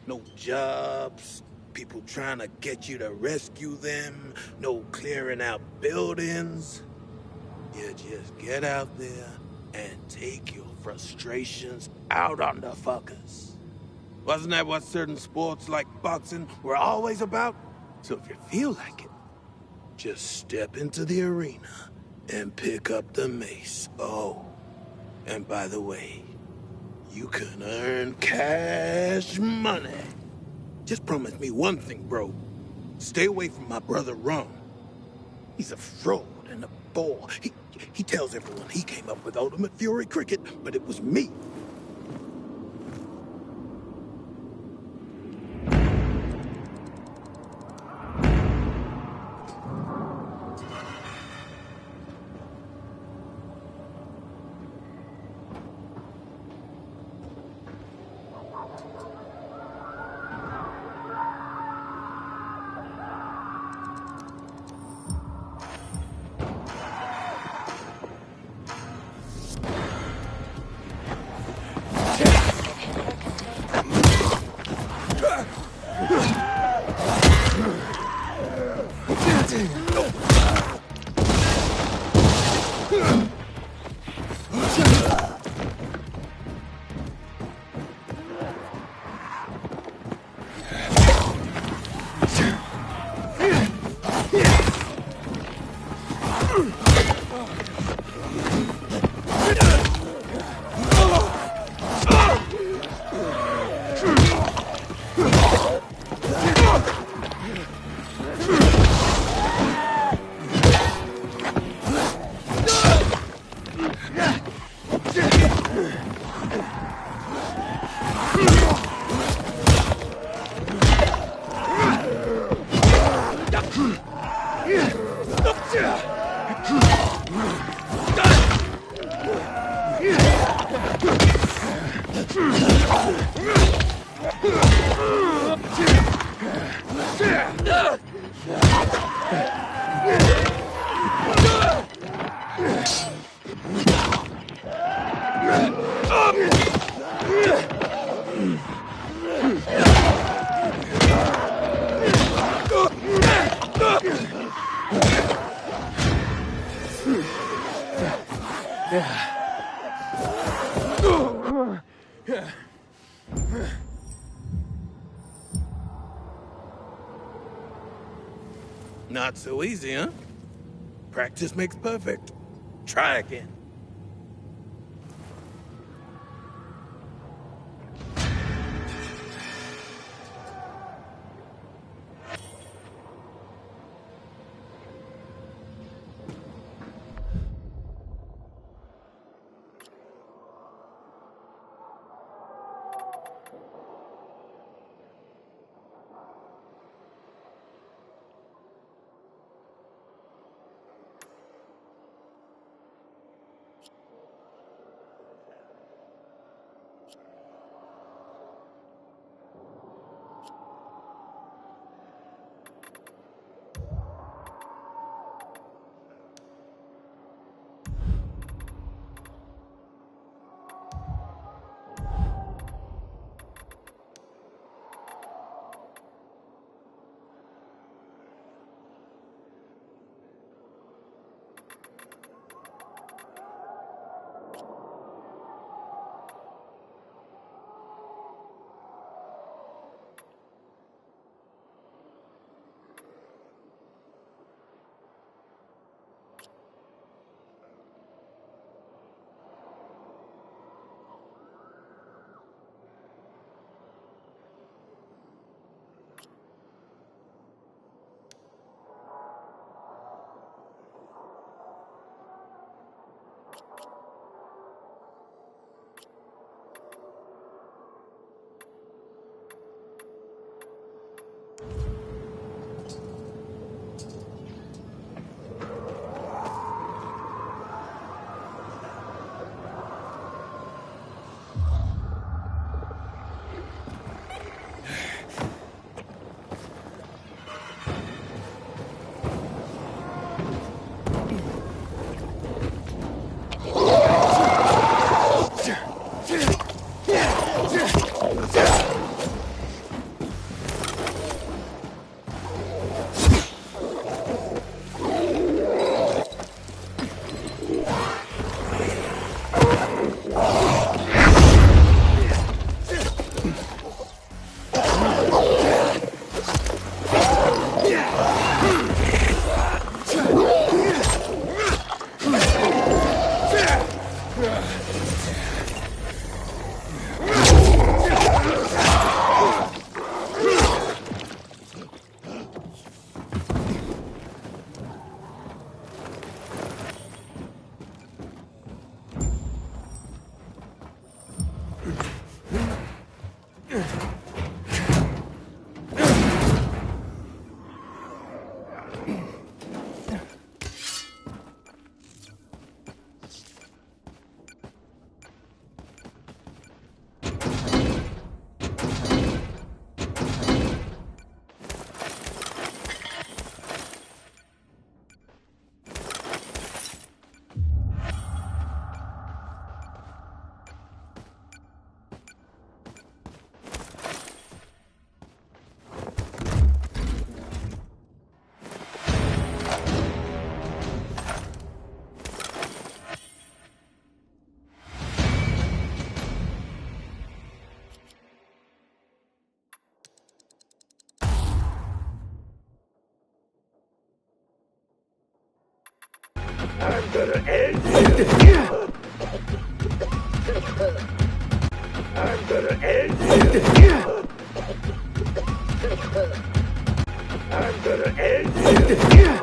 No jobs, people trying to get you to rescue them, no clearing out buildings. You just get out there and take your frustrations out on the fuckers. Wasn't that what certain sports like boxing were always about? So if you feel like it, just step into the arena and pick up the mace. Oh, and by the way, you can earn cash money. Just promise me one thing, bro. Stay away from my brother Ron. He's a fraud and a bore. He tells everyone he came up with Ultimate Fury Cricket, but it was me. Not so easy, huh? Practice makes perfect. Try again. I'm gonna end you. I'm gonna end you. I'm gonna end you.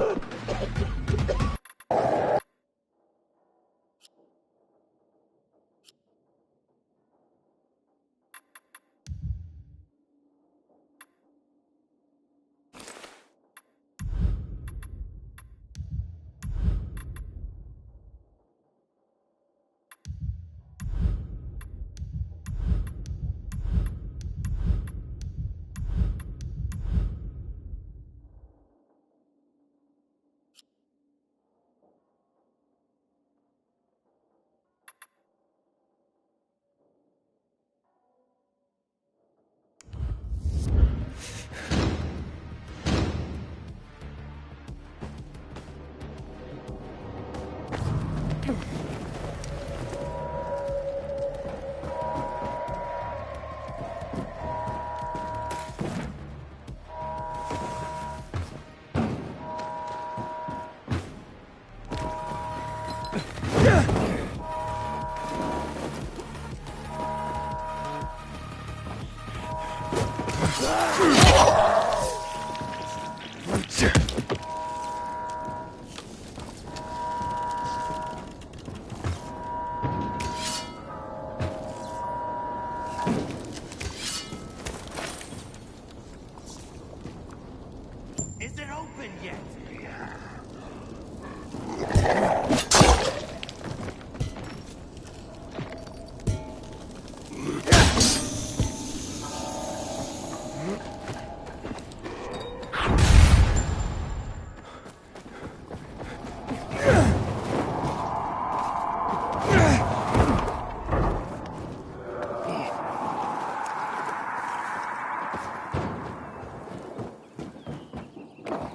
Is it open yet?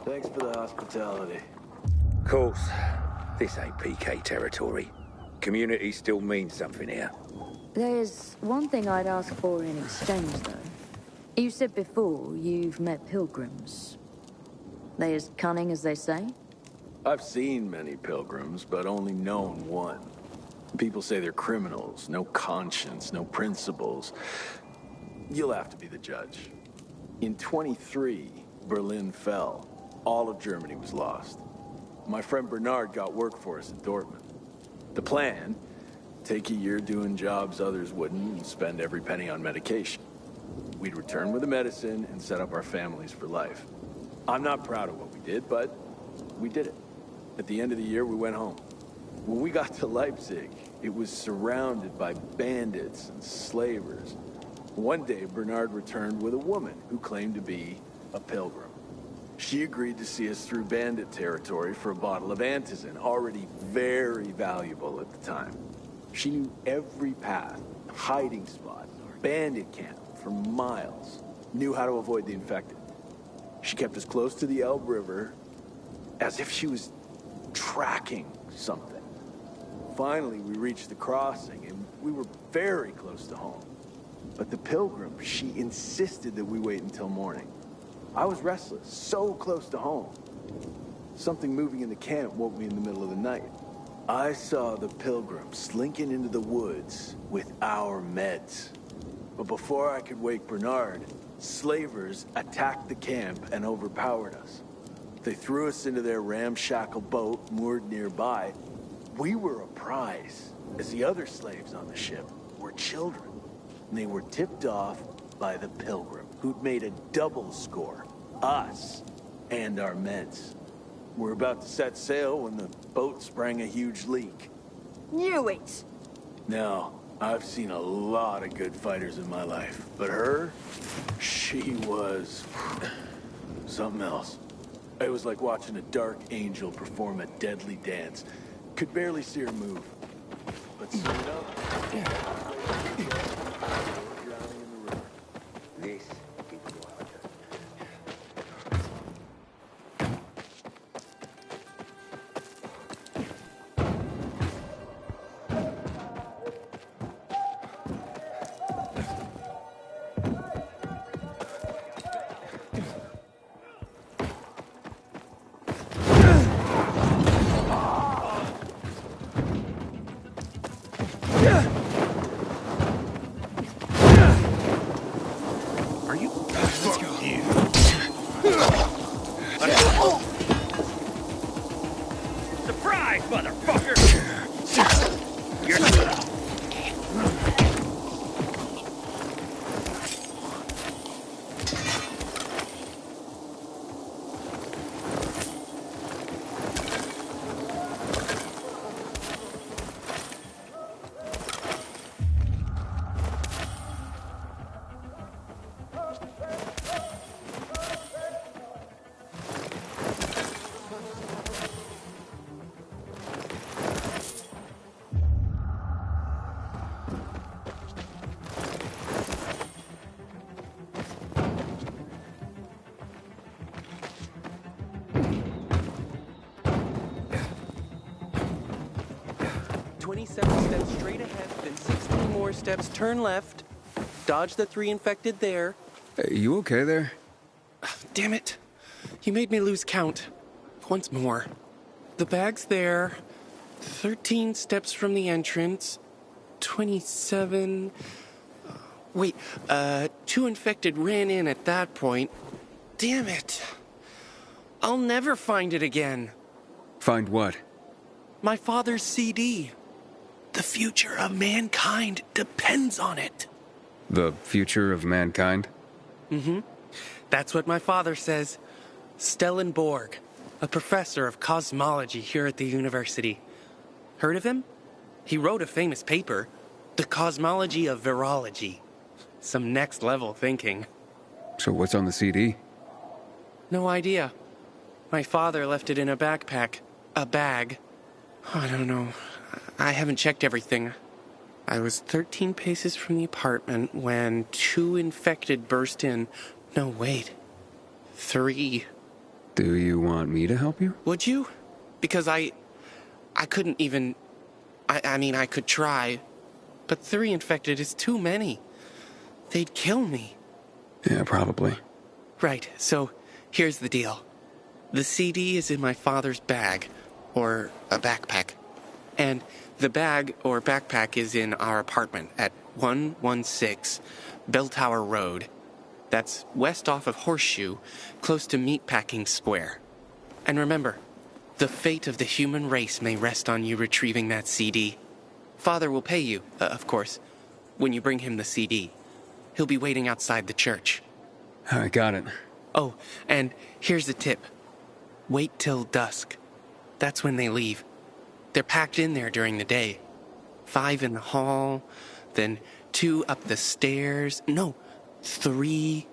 Thanks for the hospitality. Of course, this ain't PK territory. Community still means something here. There's one thing I'd ask for in exchange, though. You said before you've met pilgrims. They as cunning as they say? I've seen many pilgrims, but only known one. People say they're criminals, no conscience, no principles. You'll have to be the judge. In 23, Berlin fell. All of Germany was lost. My friend Bernard got work for us in Dortmund. The plan, take a year doing jobs others wouldn't and spend every penny on medication. We'd return with the medicine and set up our families for life. I'm not proud of what we did, but we did it. At the end of the year, we went home. When we got to Leipzig, it was surrounded by bandits and slavers. One day, Bernard returned with a woman who claimed to be a pilgrim. She agreed to see us through bandit territory for a bottle of antizin, already very valuable at the time. She knew every path, hiding spot, bandit camp for miles, knew how to avoid the infected. She kept us close to the Elbe River, as if she was tracking something. Finally, we reached the crossing, and we were very close to home. But the pilgrim, she insisted that we wait until morning. I was restless, so close to home. Something moving in the camp woke me in the middle of the night. I saw the pilgrim slinking into the woods with our meds. But before I could wake Bernard, slavers attacked the camp and overpowered us. They threw us into their ramshackle boat moored nearby. We were a prize, as the other slaves on the ship were children. And they were tipped off by the pilgrim, who'd made a double score. Us and our meds. We're about to set sail when the boat sprang a huge leak. Knew it! Now, I've seen a lot of good fighters in my life, but her, she was something else. It was like watching a dark angel perform a deadly dance. Could barely see her move. But soon enough, drowning in the river. This Die, motherfucker! You're... Steps straight ahead, then 16 more steps, turn left, dodge the 3 infected there. You okay there? Damn it. You made me lose count. Once more. The bag's there, 13 steps from the entrance, 27... Wait, 2 infected ran in at that point. Damn it. I'll never find it again. Find what? My father's CD. The future of mankind depends on it. The future of mankind? Mm-hmm. That's what my father says. Stellenborg, a professor of cosmology here at the university. Heard of him? He wrote a famous paper, The Cosmology of Virology. Some next-level thinking. So what's on the CD? No idea. My father left it in a backpack. A bag. I don't know. I haven't checked everything. I was 13 paces from the apartment when 2 infected burst in. No, wait. 3. Do you want me to help you? Would you? Because I couldn't even... I mean, I could try. But 3 infected is too many. They'd kill me. Yeah, probably. Right, so here's the deal. The CD is in my father's bag. Or a backpack. And the bag or backpack is in our apartment at 116 Bell Tower Road. That's west off of Horseshoe, close to Meatpacking Square. And remember, the fate of the human race may rest on you retrieving that CD. Father will pay you, of course, when you bring him the CD. He'll be waiting outside the church. I got it. Oh, and here's the tip. Wait till dusk. That's when they leave. They're packed in there during the day. 5 in the hall, then 2 up the stairs. No, 3.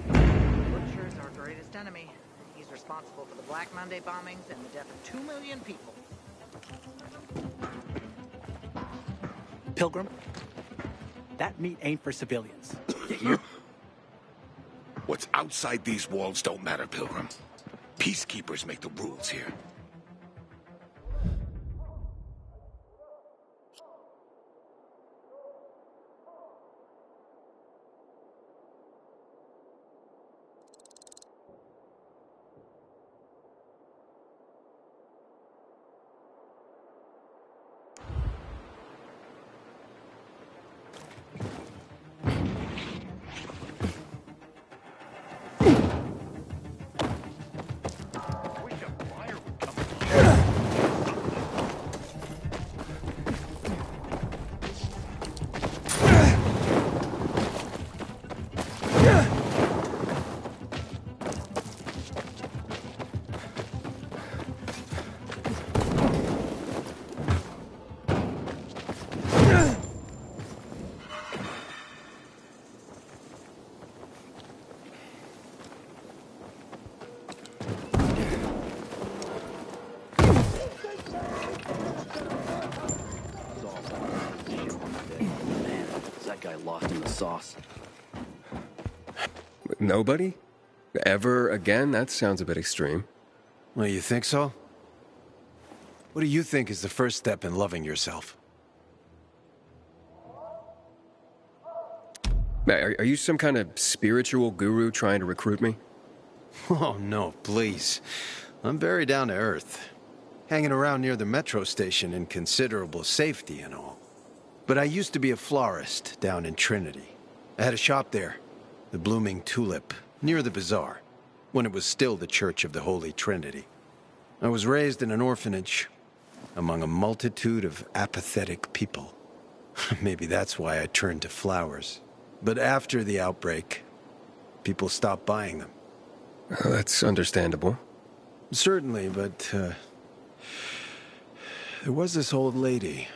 Butcher's our greatest enemy. He's responsible for the Black Monday bombings and the death of 2 million people. Pilgrim, that meat ain't for civilians. You hear? What's outside these walls don't matter, Pilgrim. Peacekeepers make the rules here. Lost in the sauce. Nobody? Ever again? That sounds a bit extreme. Well, you think so? What do you think is the first step in loving yourself? Are you some kind of spiritual guru trying to recruit me? Oh, no, please. I'm very down to earth. Hanging around near the metro station in considerable safety and all. But I used to be a florist down in Trinity. I had a shop there, the Blooming Tulip, Near the bazaar, when it was still the Church of the Holy Trinity. I was raised in an orphanage, among a multitude of apathetic people. Maybe that's why I turned to flowers. But after the outbreak, people stopped buying them. That's understandable. Certainly, but there was this old lady.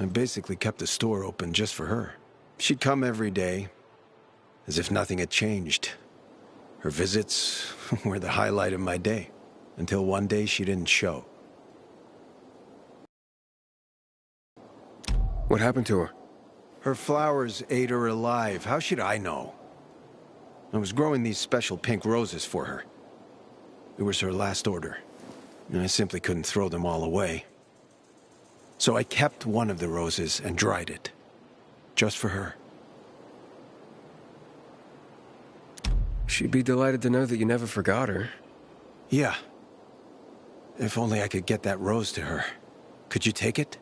I basically kept the store open just for her. She'd come every day, as if nothing had changed. Her visits were the highlight of my day, until one day she didn't show. What happened to her? Her flowers ate her alive. How should I know? I was growing these special pink roses for her. It was her last order, and I simply couldn't throw them all away. So I kept one of the roses and dried it, just for her. She'd be delighted to know that you never forgot her. Yeah. If only I could get that rose to her. Could you take it?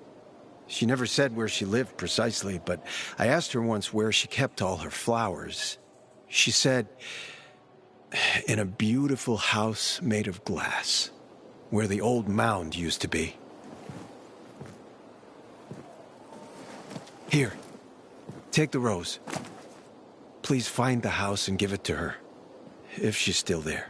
She never said where she lived precisely, but I asked her once where she kept all her flowers. She said, in a beautiful house made of glass, where the old mound used to be. Here, take the rose. Please find the house and give it to her, if she's still there.